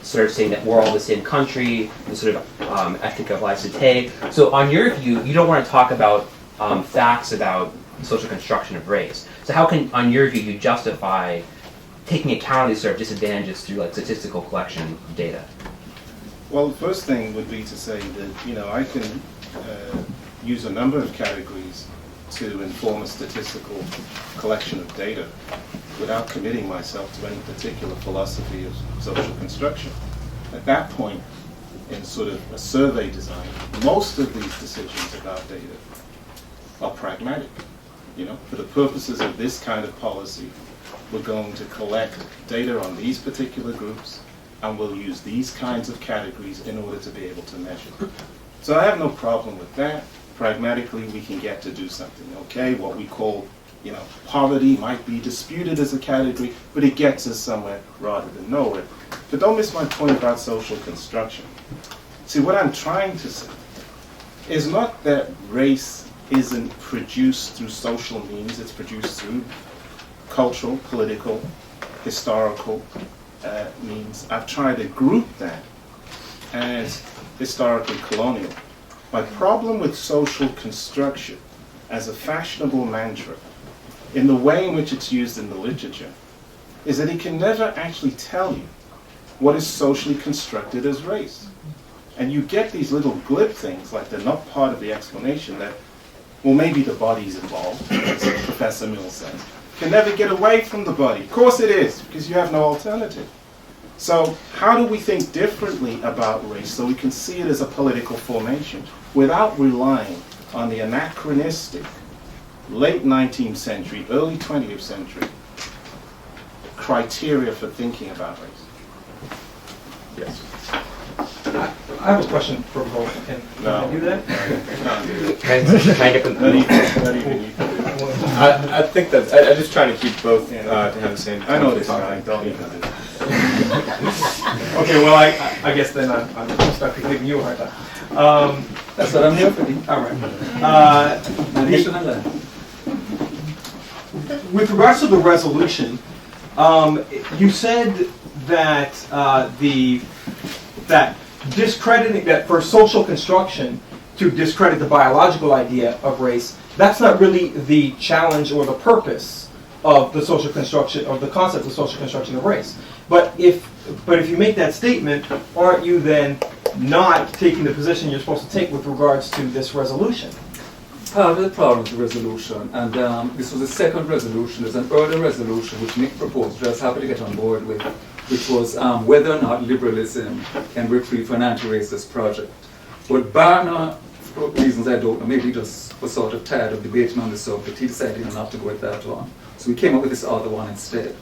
sort of saying that we're all the same country, the sort of ethic of laissez-faire. So on your view, you don't want to talk about facts about social construction of race. So how can, on your view, you justify taking account of these sort of disadvantages through like statistical collection of data? Well, the first thing would be to say that, I can use a number of categories to inform a statistical collection of data without committing myself to any particular philosophy of social construction. At that point, in sort of a survey design, most of these decisions about data are pragmatic. For the purposes of this kind of policy, we're going to collect data on these particular groups, and we'll use these kinds of categories in order to be able to measure. So I have no problem with that. Pragmatically, we can get to do something, okay? What we call, poverty might be disputed as a category, but it gets us somewhere rather than nowhere. But don't miss my point about social construction. See, what I'm trying to say is not that race isn't produced through social means, it's produced through cultural, political, historical means. I've tried to group that as historically colonial. My problem with social construction as a fashionable mantra, in the way in which it's used in the literature, is that it can never actually tell you what is socially constructed as race. And you get these little glib things, like they're not part of the explanation, that, well, maybe the body's involved, as Professor Mills says. Can never get away from the body. Of course it is, because you have no alternative. So how do we think differently about race so we can see it as a political formation without relying on the anachronistic late 19th century, early 20th century criteria for thinking about race? Yes. I have a question for both. Can I do that? Can I get the? I think that I'm just trying to keep both to have the same. I know this guy. Don't even do that. Okay, well, I guess then I'm stuck with giving you a hard time. That's what I'm here for. All right. With regards to the resolution, you said that that discrediting that for social construction to discredit the biological idea of race, that's not really the challenge or the purpose of the social construction or the concept of social construction of race. But if you make that statement, aren't you then not taking the position you're supposed to take with regards to this resolution? Part of the problem with the resolution, and this was the second resolution, there's an earlier resolution which Nick proposed, which I was happy to get on board with, which was whether or not liberalism can be free for an anti-racist project. But Barnor, for reasons I don't know, maybe he just was sort of tired of debating on the subject, he decided not to go with that one. So we came up with this other one instead.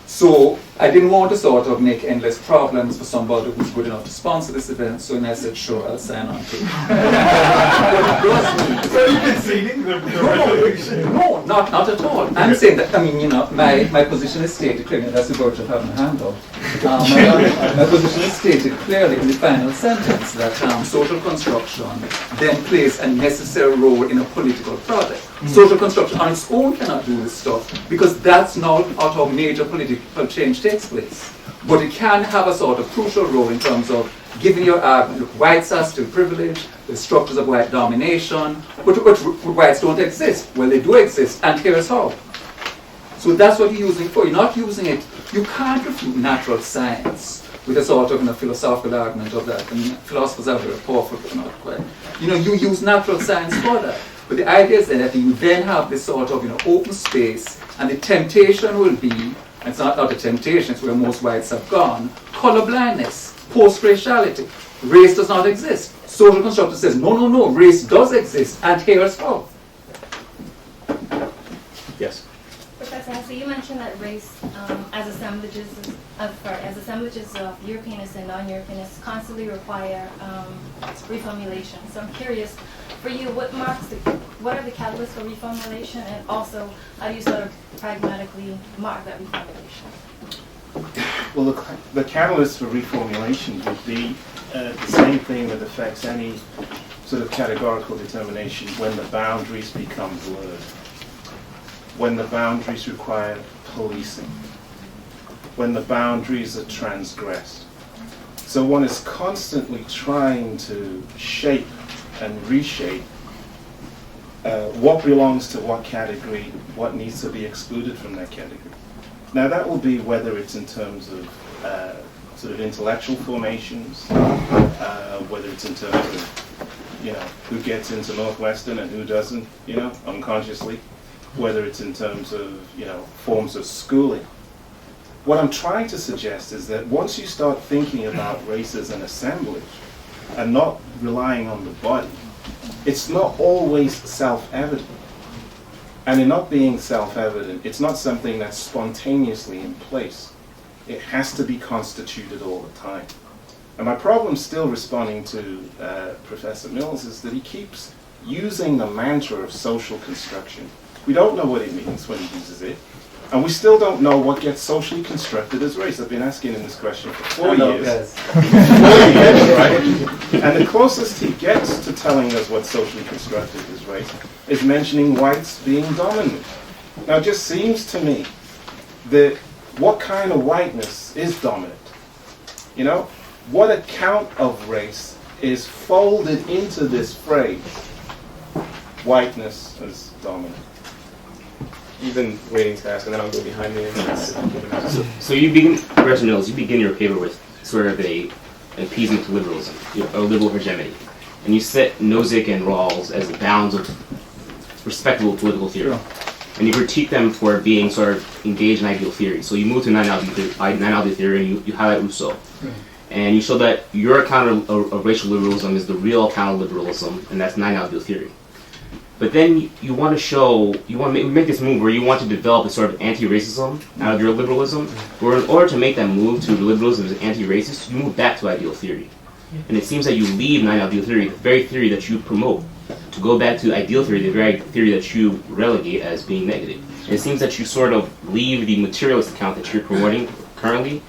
So I didn't want to sort of make endless problems for somebody who's good enough to sponsor this event, so I said, sure, I'll sign on to it. So you're conceding the resolution? No, not at all. I'm saying that, I mean, you know, my position is stated clearly, that's the virtue of having a handout. My position is stated clearly in the final sentence that social construction then plays a necessary role in a political project. Social construction on its own cannot do this stuff because that's not how major political change takes place. But it can have a sort of crucial role in terms of giving your argument, look, whites are still privileged, the structures of white domination, but whites don't exist. Well, they do exist, and here's how. So that's what you're using it for. You're not using it, you can't refute natural science with a sort of philosophical argument of that. I mean, philosophers are very powerful, but not quite. You use natural science for that. But the idea is that you then have this sort of open space, and the temptation will be, and it's not a temptation, it's where most whites have gone, color blindness, post-raciality. Race does not exist. Social construction says, no, race does exist, and here's how. Yes. Professor Hesse, you mentioned that race as assemblages of Europeanists and non-Europeanists constantly require reformulation. So I'm curious, for you, what are the catalysts for reformulation, and also how do you sort of pragmatically mark that reformulation? Well, the catalyst for reformulation would be the same thing that affects any sort of categorical determination when the boundaries become blurred, when the boundaries require policing, when the boundaries are transgressed. So one is constantly trying to shape and reshape what belongs to what category, what needs to be excluded from that category. Now that will be whether it's in terms of sort of intellectual formations, whether it's in terms of who gets into Northwestern and who doesn't, unconsciously, whether it's in terms of forms of schooling. What I'm trying to suggest is that once you start thinking about race as an assemblage and not relying on the body, it's not always self-evident. And in not being self-evident, it's not something that's spontaneously in place. It has to be constituted all the time. And my problem still responding to Professor Mills is that he keeps using the mantra of social construction. We don't know what it means when he uses it. And we still don't know what gets socially constructed as race. I've been asking him this question for 4 years. 4 years, right? And the closest he gets to telling us what socially constructed as race is mentioning whites being dominant. Now it just seems to me that what kind of whiteness is dominant? What account of race is folded into this phrase, whiteness as dominant. You've been waiting to ask, and then I'll go behind me. So you begin, Professor Mills, you begin your paper with sort of an appeasement to liberalism, or liberal hegemony. And you set Nozick and Rawls as the bounds of respectable political theory. Sure. And you critique them for being sort of engaged in ideal theory. So you move to nine-ideal theory, and you highlight Rousseau. And you show that your account of racial liberalism is the real account of liberalism, and that's nine-ideal theory. But then you want to show, you want to make this move where you want to develop a sort of anti-racism out of your liberalism, where in order to make that move to liberalism as anti-racist, you move back to ideal theory. And it seems that you leave nine-ideal theory, the very theory that you promote, to go back to ideal theory, the very theory that you relegate as being negative. And it seems that you sort of leave the materialist account that you're promoting currently.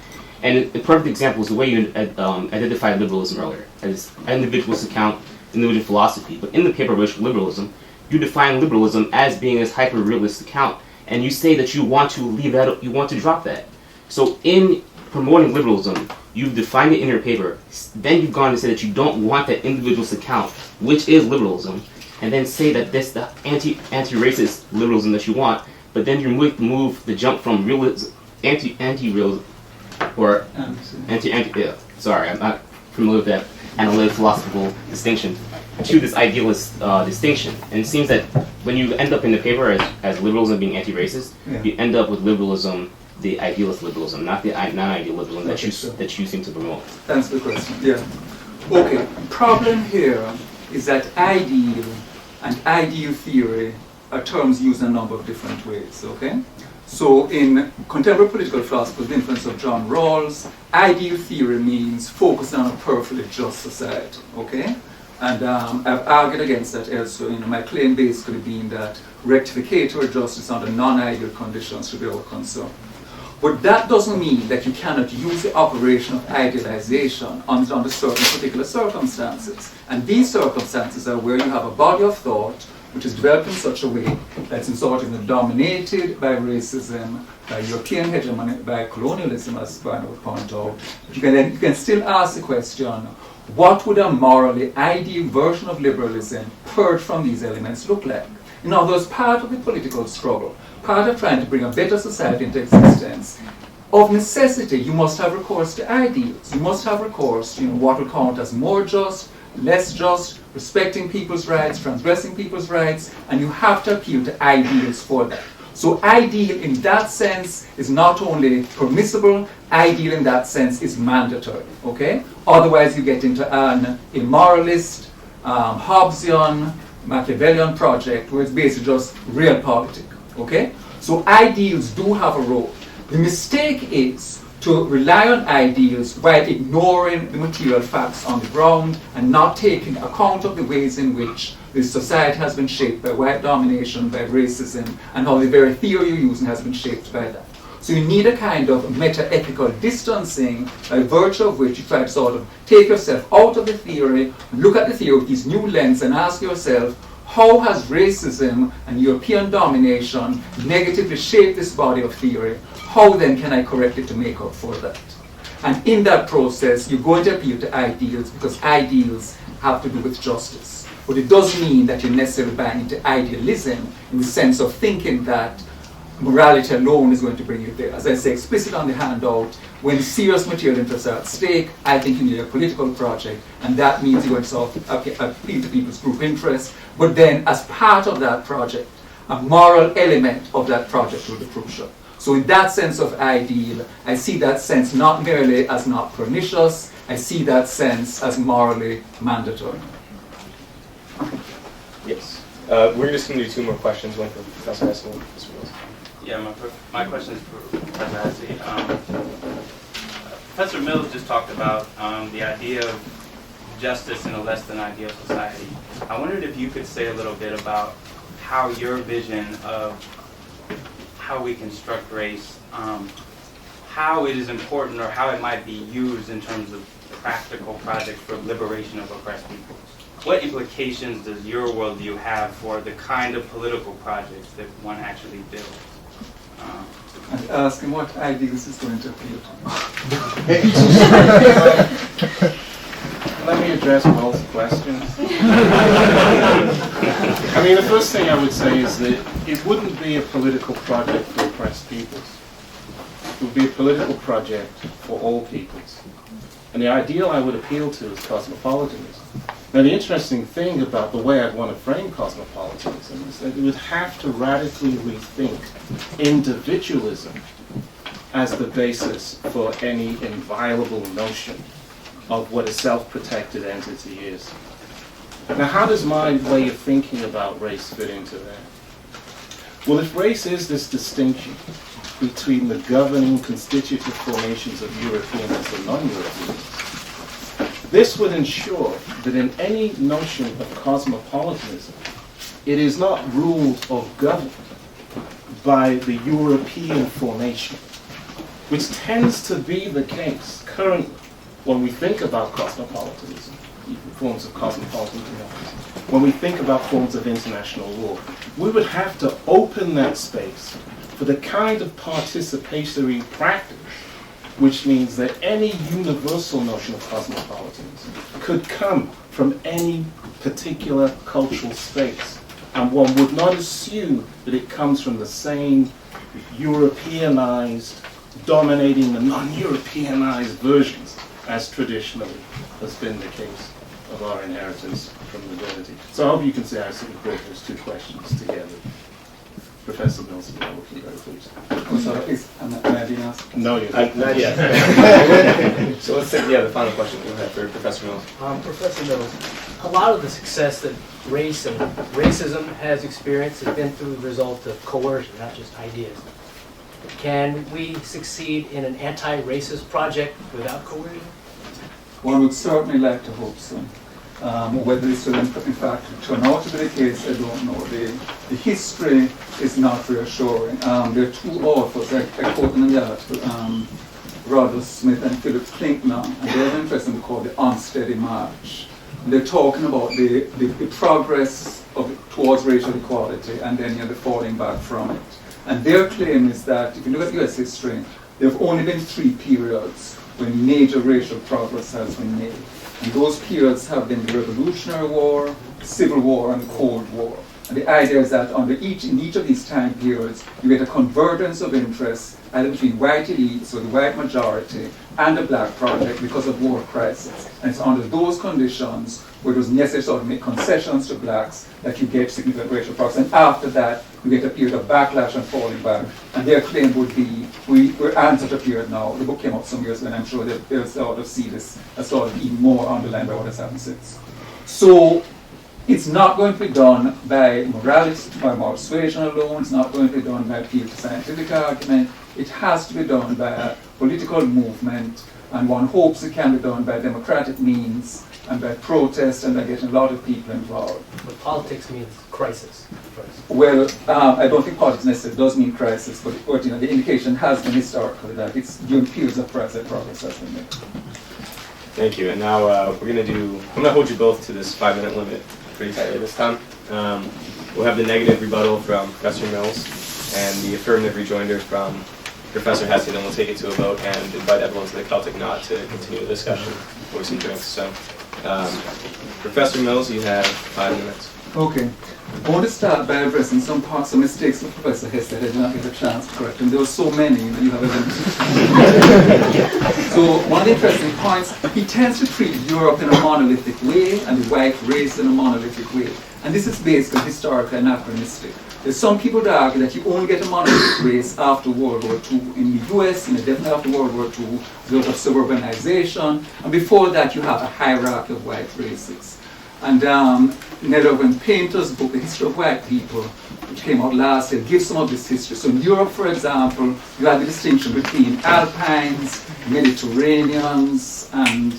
And a perfect example is the way you identified liberalism earlier, as individualist account, individual philosophy. But in the paper Racial Liberalism, you define liberalism as being this hyper-realist account, and you say that you want to leave that, you want to drop that. So in promoting liberalism, you've defined it in your paper, then you've gone to say that you don't want that individualist account, which is liberalism, and then say that that's the anti-racist liberalism that you want, but then you move the jump from realism, anti-realism, or sorry, I'm not familiar with that analytic philosophical distinction, to this idealist distinction. And it seems that when you end up in the paper as liberalism being anti-racist, you end up with liberalism, the idealist liberalism, not the non-ideal liberalism that you seem to promote. Thanks for the question. Yeah. Okay. Problem here is that ideal and ideal theory are terms used in a number of different ways. Okay. So in contemporary political philosophy, with the influence of John Rawls, ideal theory means focusing on a perfectly just society. Okay. And I've argued against that elsewhere. My claim basically being that rectificatory justice under non-ideal conditions should be our concern. But that doesn't mean that you cannot use the operation of idealization under certain particular circumstances. And these circumstances are where you have a body of thought which is developed in such a way that's sort of dominated by racism, by European hegemony, by colonialism, as Barnor would point out. But you can still ask the question, what would a morally ideal version of liberalism purged from these elements look like? In other words, part of the political struggle, part of trying to bring a better society into existence, of necessity, you must have recourse to ideals. You must have recourse to what we count as more just, less just, respecting people's rights, transgressing people's rights, and you have to appeal to ideals for that. So ideal in that sense is not only permissible, ideal in that sense is mandatory, okay? Otherwise you get into an immoralist, Hobbesian, Machiavellian project where it's basically just realpolitik, okay? So ideals do have a role. The mistake is to rely on ideals while ignoring the material facts on the ground and not taking account of the ways in which this society has been shaped by white domination, by racism, and how the very theory you're using has been shaped by that. So you need a kind of meta-ethical distancing by virtue of which you try to sort of take yourself out of the theory, look at the theory with these new lenses and ask yourself, how has racism and European domination negatively shaped this body of theory? How then can I correct it to make up for that? And in that process, you're going to appeal to ideals because ideals have to do with justice. But it doesn't mean that you necessarily buy into idealism in the sense of thinking that morality alone is going to bring you there. As I say explicit on the handout, when serious material interests are at stake, I think you need a political project, and that means you're going to sort of appeal to people's group interests. But then, as part of that project, a moral element of that project will be crucial. So in that sense of ideal, I see that sense not merely as not pernicious, I see that sense as morally mandatory. Yes. We're just going to do two more questions, one for Professor Hesse and one for Professor Mills. Yeah, my question is for Professor Hesse. Professor Mills just talked about the idea of justice in a less than ideal society. I wondered if you could say a little bit about how your vision of how we construct race, how it is important or how it might be used in terms of practical projects for liberation of oppressed people. What implications does your worldview have for the kind of political projects that one actually builds? And ask him what ideals is going to appeal to. Let me address address both questions? I mean, the first thing I would say is that it wouldn't be a political project for oppressed peoples. It would be a political project for all peoples. And the ideal I would appeal to is cosmopolitanism. Now, the interesting thing about the way I'd want to frame cosmopolitanism is that it would have to radically rethink individualism as the basis for any inviolable notion of what a self-protected entity is. Now, how does my way of thinking about race fit into that? Well, if race is this distinction between the governing constitutive formations of Europeans and non-Europeans, this would ensure that in any notion of cosmopolitanism, it is not ruled or governed by the European formation, which tends to be the case currently when we think about cosmopolitanism, forms of cosmopolitan democracy, when we think about forms of international law. We would have to open that space for the kind of participatory practice which means that any universal notion of cosmopolitanism could come from any particular cultural space. And one would not assume that it comes from the same Europeanized, dominating the non-Europeanized versions as traditionally has been the case of our inheritance from modernity. So I hope you can see I sort of brought those two questions together. Professor Mills, I'm looking very pleased. Am I being asked? No, you're Not yet. So let's take the final question we have for Professor Mills. Professor Mills, a lot of the success that race and racism has experienced has been through the result of coercion, not just ideas. Can we succeed in an anti-racist project without coercion? One would certainly like to hope so. Whether this will in fact turn out to be the case, I don't know. The history is not reassuring. There are two authors, I quote in the article, Rodgers Smith and Philip Klinkner, and they have an interesting book called The Unsteady March. And they're talking about the progress towards racial equality and then the falling back from it. And their claim is that if you look at US history, there have only been 3 periods when major racial progress has been made. And those periods have been the Revolutionary War, Civil War, and the Cold War. And the idea is that in each of these time periods, you get a convergence of interests either between white elites or the white majority and the black project because of war crisis. And it's under those conditions where it was necessary to make concessions to blacks that you get significant racial progress. And after that, you get a period of backlash and falling back. And their claim would be, we're at such a period now. The book came out some years ago, and I'm sure they'll sort of see this as sort of even more underlined by what has happened since. So it's not going to be done by morality, by moral suasion alone. It's not going to be done by appeal to scientific argument. It has to be done by a political movement, and one hopes it can be done by democratic means and by protest and by getting a lot of people involved. But politics means crisis. Well, I don't think politics necessarily does mean crisis, but the indication has been historically that it's during periods of progress has been made. Thank you. And now I'm going to hold you both to this 5-minute limit pretty tightly this time. We'll have the negative rebuttal from Professor Mills and the affirmative rejoinder from Professor Hesse, then we'll take it to a vote and invite everyone to the Celtic Knot to continue the discussion for some drinks. So, Professor Mills, you have 5 minutes. Okay. I want to start by addressing some mistakes of Professor Hesse that I did not get a chance to correct. And there were so many that you have evidenced. So one of the interesting points, he tends to treat Europe in a monolithic way and the white race in a monolithic way. And this is basically historically anachronistic. There's some people that argue that you only get a monolithic race after World War II. In the US, and definitely after World War II, there's a lot of suburbanization. And before that, you have a hierarchy of white races. And Netherlands Painter's book, The History of White People, which came out last year, gives some of this history. So in Europe, for example, you have the distinction between Alpines, Mediterraneans, and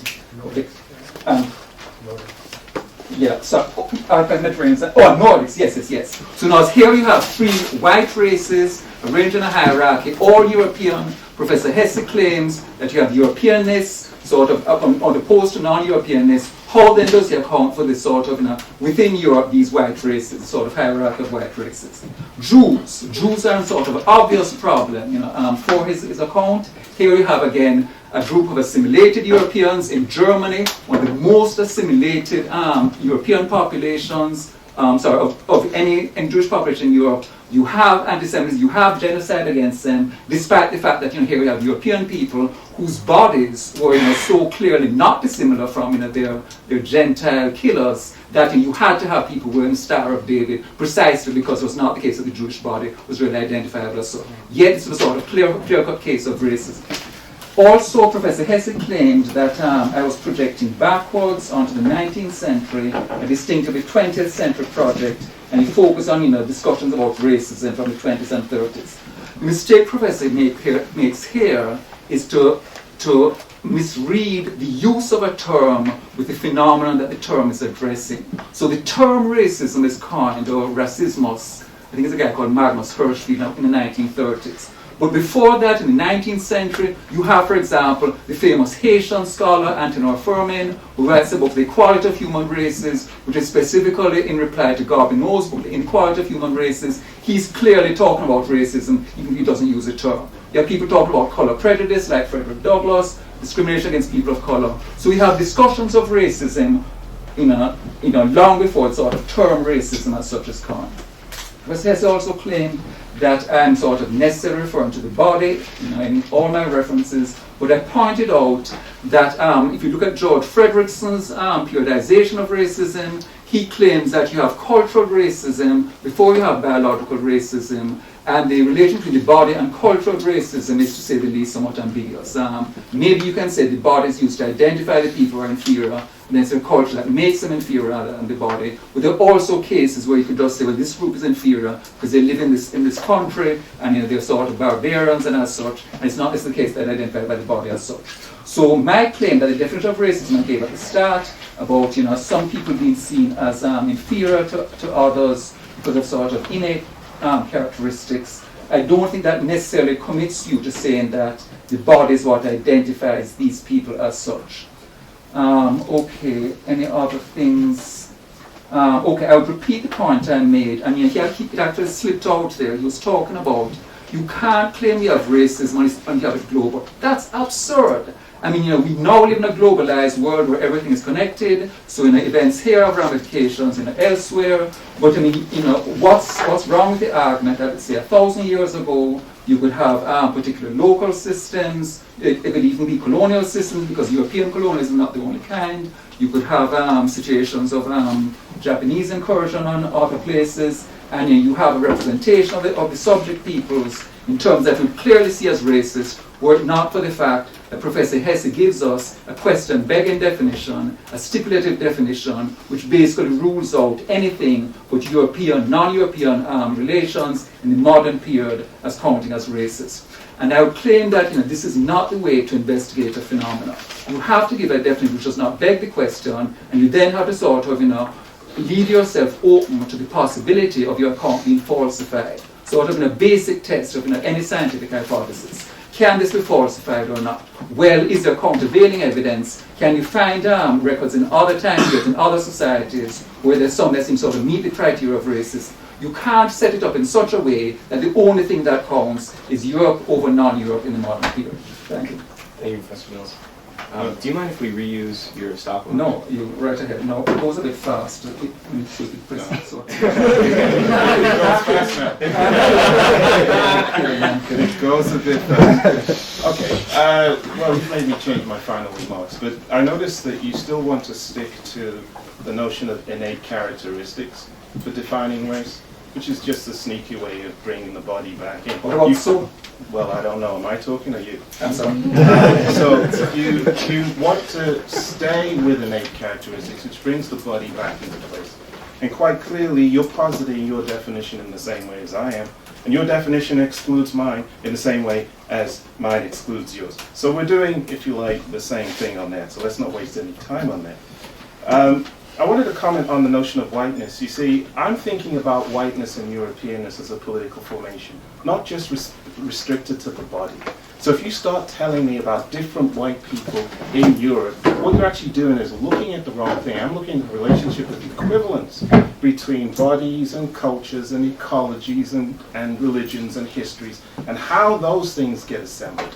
Alpine Mediterraneans, Nordics, yes. So now here you have 3 white races arranged in a hierarchy, all European. Professor Hesse claims that you have Europeanness, sort of opposed to non-Europeanness, How then does he account for this sort of, within Europe, these white races, sort of hierarchy of white races? Jews are a sort of obvious problem, for his account. Here you have again a group of assimilated Europeans in Germany, one of the most assimilated European populations, of any Jewish population in Europe. You have anti-Semitism, you have genocide against them, despite the fact that here we have European people whose bodies were so clearly not dissimilar from their Gentile killers that you had to have people wearing the Star of David precisely because it was not the case that the Jewish body was really identifiable as so. Yet it's a sort of clear-cut case of racism. Also, Professor Hesse claimed that I was projecting backwards onto the 19th century, a distinctively 20th century project, and he focused on discussions about racism from the 20s and 30s. The mistake Professor makes here is to misread the use of a term with the phenomenon that the term is addressing. So the term racism is coined, or racismus, I think it's a guy called Magnus Hirschfeld in the 1930s. But before that, in the 19th century, you have, for example, the famous Haitian scholar Antonio Firmin, who writes about the equality of human races, which is specifically in reply to Gobineau's book, The Inequality of Human Races. He's clearly talking about racism, even if he doesn't use the term. You have people talking about color prejudice, like Frederick Douglass, discrimination against people of color. So we have discussions of racism, long before the sort of term racism as such is coined. Professor Hesse also claimed that I'm sort of necessarily referring to the body, in all my references, but I pointed out that if you look at George Fredrickson's periodization of racism, he claims that you have cultural racism before you have biological racism, and the relation between the body and cultural racism is, to say the least, somewhat ambiguous. Maybe you can say the body is used to identify the people who are inferior, and then it's a culture that makes them inferior rather than the body. But there are also cases where you could just say, well, this group is inferior because they live in this country, and they're sort of barbarians and as such, and it's not the case that they're identified by the body as such. So my claim that the definition of racism I gave at the start about some people being seen as inferior to others because of sort of innate characteristics, I don't think that necessarily commits you to saying that the body is what identifies these people as such. Okay, any other things? Okay, I would repeat the point I made. I mean, it actually slipped out there. He was talking about you can't claim you have racism when you have it global. That's absurd. I mean, we now live in a globalized world where everything is connected. So, events here have ramifications, elsewhere. But I mean, what's wrong with the argument that, let's say, 1,000 years ago, you could have particular local systems. It could even be colonial systems, because European colonialism is not the only kind. You could have situations of Japanese incursion on other places, and you have a representation of the subject peoples in terms that we clearly see as racist, were it not for the fact that Professor Hesse gives us a question-begging definition, a stipulative definition, which basically rules out anything but European, non-European relations in the modern period as counting as racist. And I would claim that this is not the way to investigate a phenomenon. You have to give a definition which does not beg the question, and you then have to sort of leave yourself open to the possibility of your account being falsified. Sort of in a basic test of any scientific hypothesis. Can this be falsified or not? Well, is there countervailing evidence? Can you find records in other time periods, in other societies, where there's some that seem sort of meet the criteria of racism? You can't set it up in such a way that the only thing that counts is Europe over non-Europe in the modern period. Thank you. Thank you, Professor Mills. Do you mind if we reuse your stop? No, you're right ahead. No, it goes a bit fast. It should be precise. So. It goes a bit fast. Okay. Well, you made me change my final remarks, but I noticed that you still want to stick to the notion of innate characteristics for defining race, which is just a sneaky way of bringing the body back in. What about so? Well, I don't know. Am I talking or you? I'm sorry. So you want to stay with innate characteristics, which brings the body back into place. And quite clearly, you're positing your definition in the same way as I am. And your definition excludes mine in the same way as mine excludes yours. So we're doing, if you like, the same thing on that. So let's not waste any time on that. I wanted to comment on the notion of whiteness. You see, I'm thinking about whiteness and Europeanness as a political formation, not just restricted to the body. So if you start telling me about different white people in Europe, what you're actually doing is looking at the wrong thing. I'm looking at the relationship of equivalence between bodies and cultures and ecologies and religions and histories, and how those things get assembled.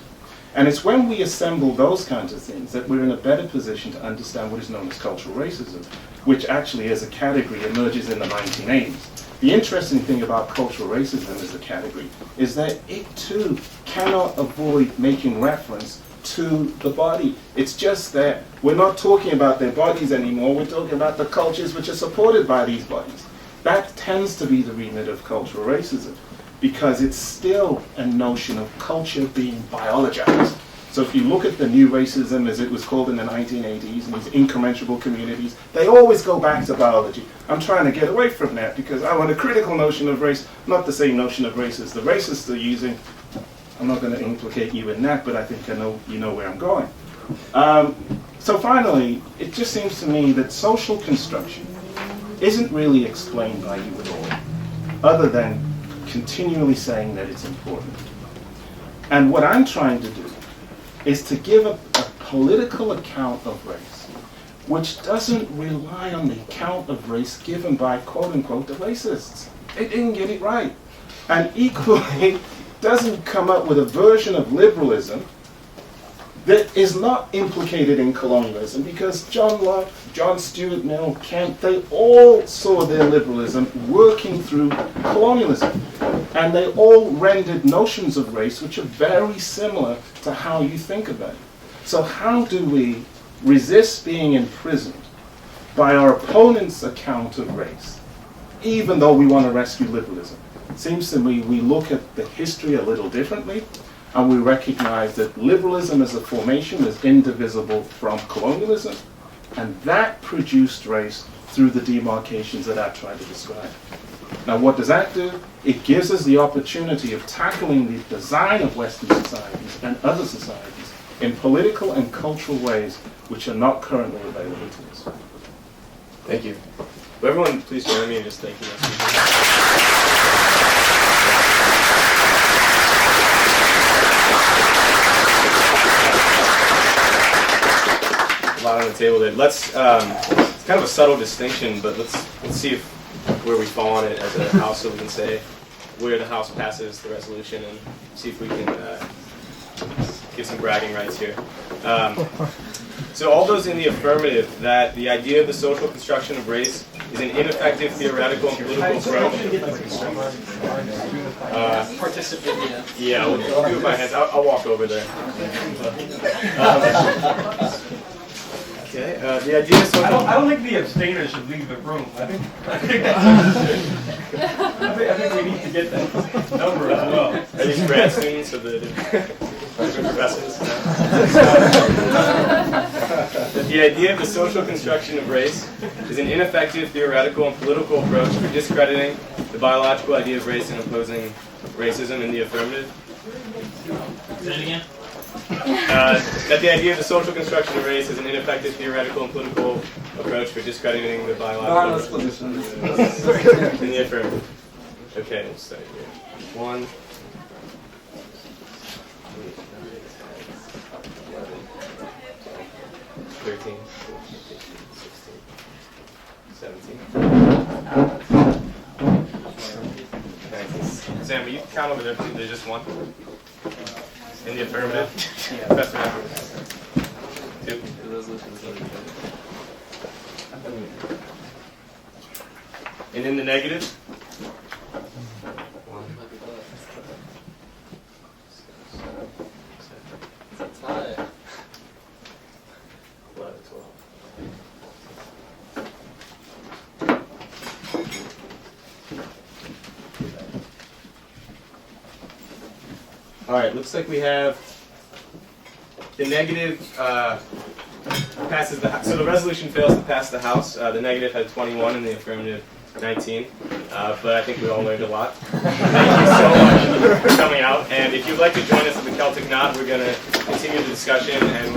And it's when we assemble those kinds of things that we're in a better position to understand what is known as cultural racism, which actually as a category emerges in the 1980s. The interesting thing about cultural racism as a category is that it too cannot avoid making reference to the body. It's just that we're not talking about their bodies anymore, we're talking about the cultures which are supported by these bodies. That tends to be the remit of cultural racism, because it's still a notion of culture being biologized. So if you look at the new racism, as it was called in the 1980s, and these incommensurable communities, they always go back to biology. I'm trying to get away from that because I want a critical notion of race, not the same notion of race as the racists are using. I'm not going to implicate you in that, but I think I know you know where I'm going. So finally, it just seems to me that social construction isn't really explained by you at all, other than continually saying that it's important. And what I'm trying to do is to give a political account of race, which doesn't rely on the account of race given by, quote-unquote, the racists. They didn't get it right. And equally, doesn't come up with a version of liberalism that is not implicated in colonialism, because John Locke, John Stuart Mill, Kant, they all saw their liberalism working through colonialism. And they all rendered notions of race which are very similar to how you think about it. So how do we resist being imprisoned by our opponent's account of race, even though we want to rescue liberalism? It seems to me we look at the history a little differently, and we recognize that liberalism as a formation is indivisible from colonialism, and that produced race through the demarcations that I've tried to describe. Now what does that do? It gives us the opportunity of tackling the design of Western societies and other societies in political and cultural ways which are not currently available to us. Thank you. Will everyone please join me in just thanking our speakers? A lot on the table there. Let's, it's kind of a subtle distinction, but let's see where we fall on it as a House, so we can say where the House passes the resolution and see if we can get some bragging rights here. So all those in the affirmative that the idea of the social construction of race is an ineffective theoretical and political approach. Yeah, we'll do it by hands. I'll walk over there. Okay, the idea is social. I don't think the abstainers should leave the room. I think we need to get that number as well. Are these grad students or the professors? The idea of the social construction of race is an ineffective theoretical and political approach for discrediting the biological idea of race and opposing racism in the affirmative. Say it again. That the idea of the social construction of race is an ineffective theoretical and political approach for discrediting the biological in the affirmative. Okay, we'll start here. 1, 13, 14, 15, 16, 17. 19. Sam, will you count over there, please? There's just one. In the affirmative? Yeah. Professor Edwards. 2. The resolution is already done. And in the negative? 1. That's high. 11, 12. All right, looks like we have the negative passes the House. So the resolution fails to pass the House. The negative had 21 and the affirmative 19. But I think we all learned a lot. Thank you so much for coming out. And if you'd like to join us at the Celtic Knot, we're going to continue the discussion and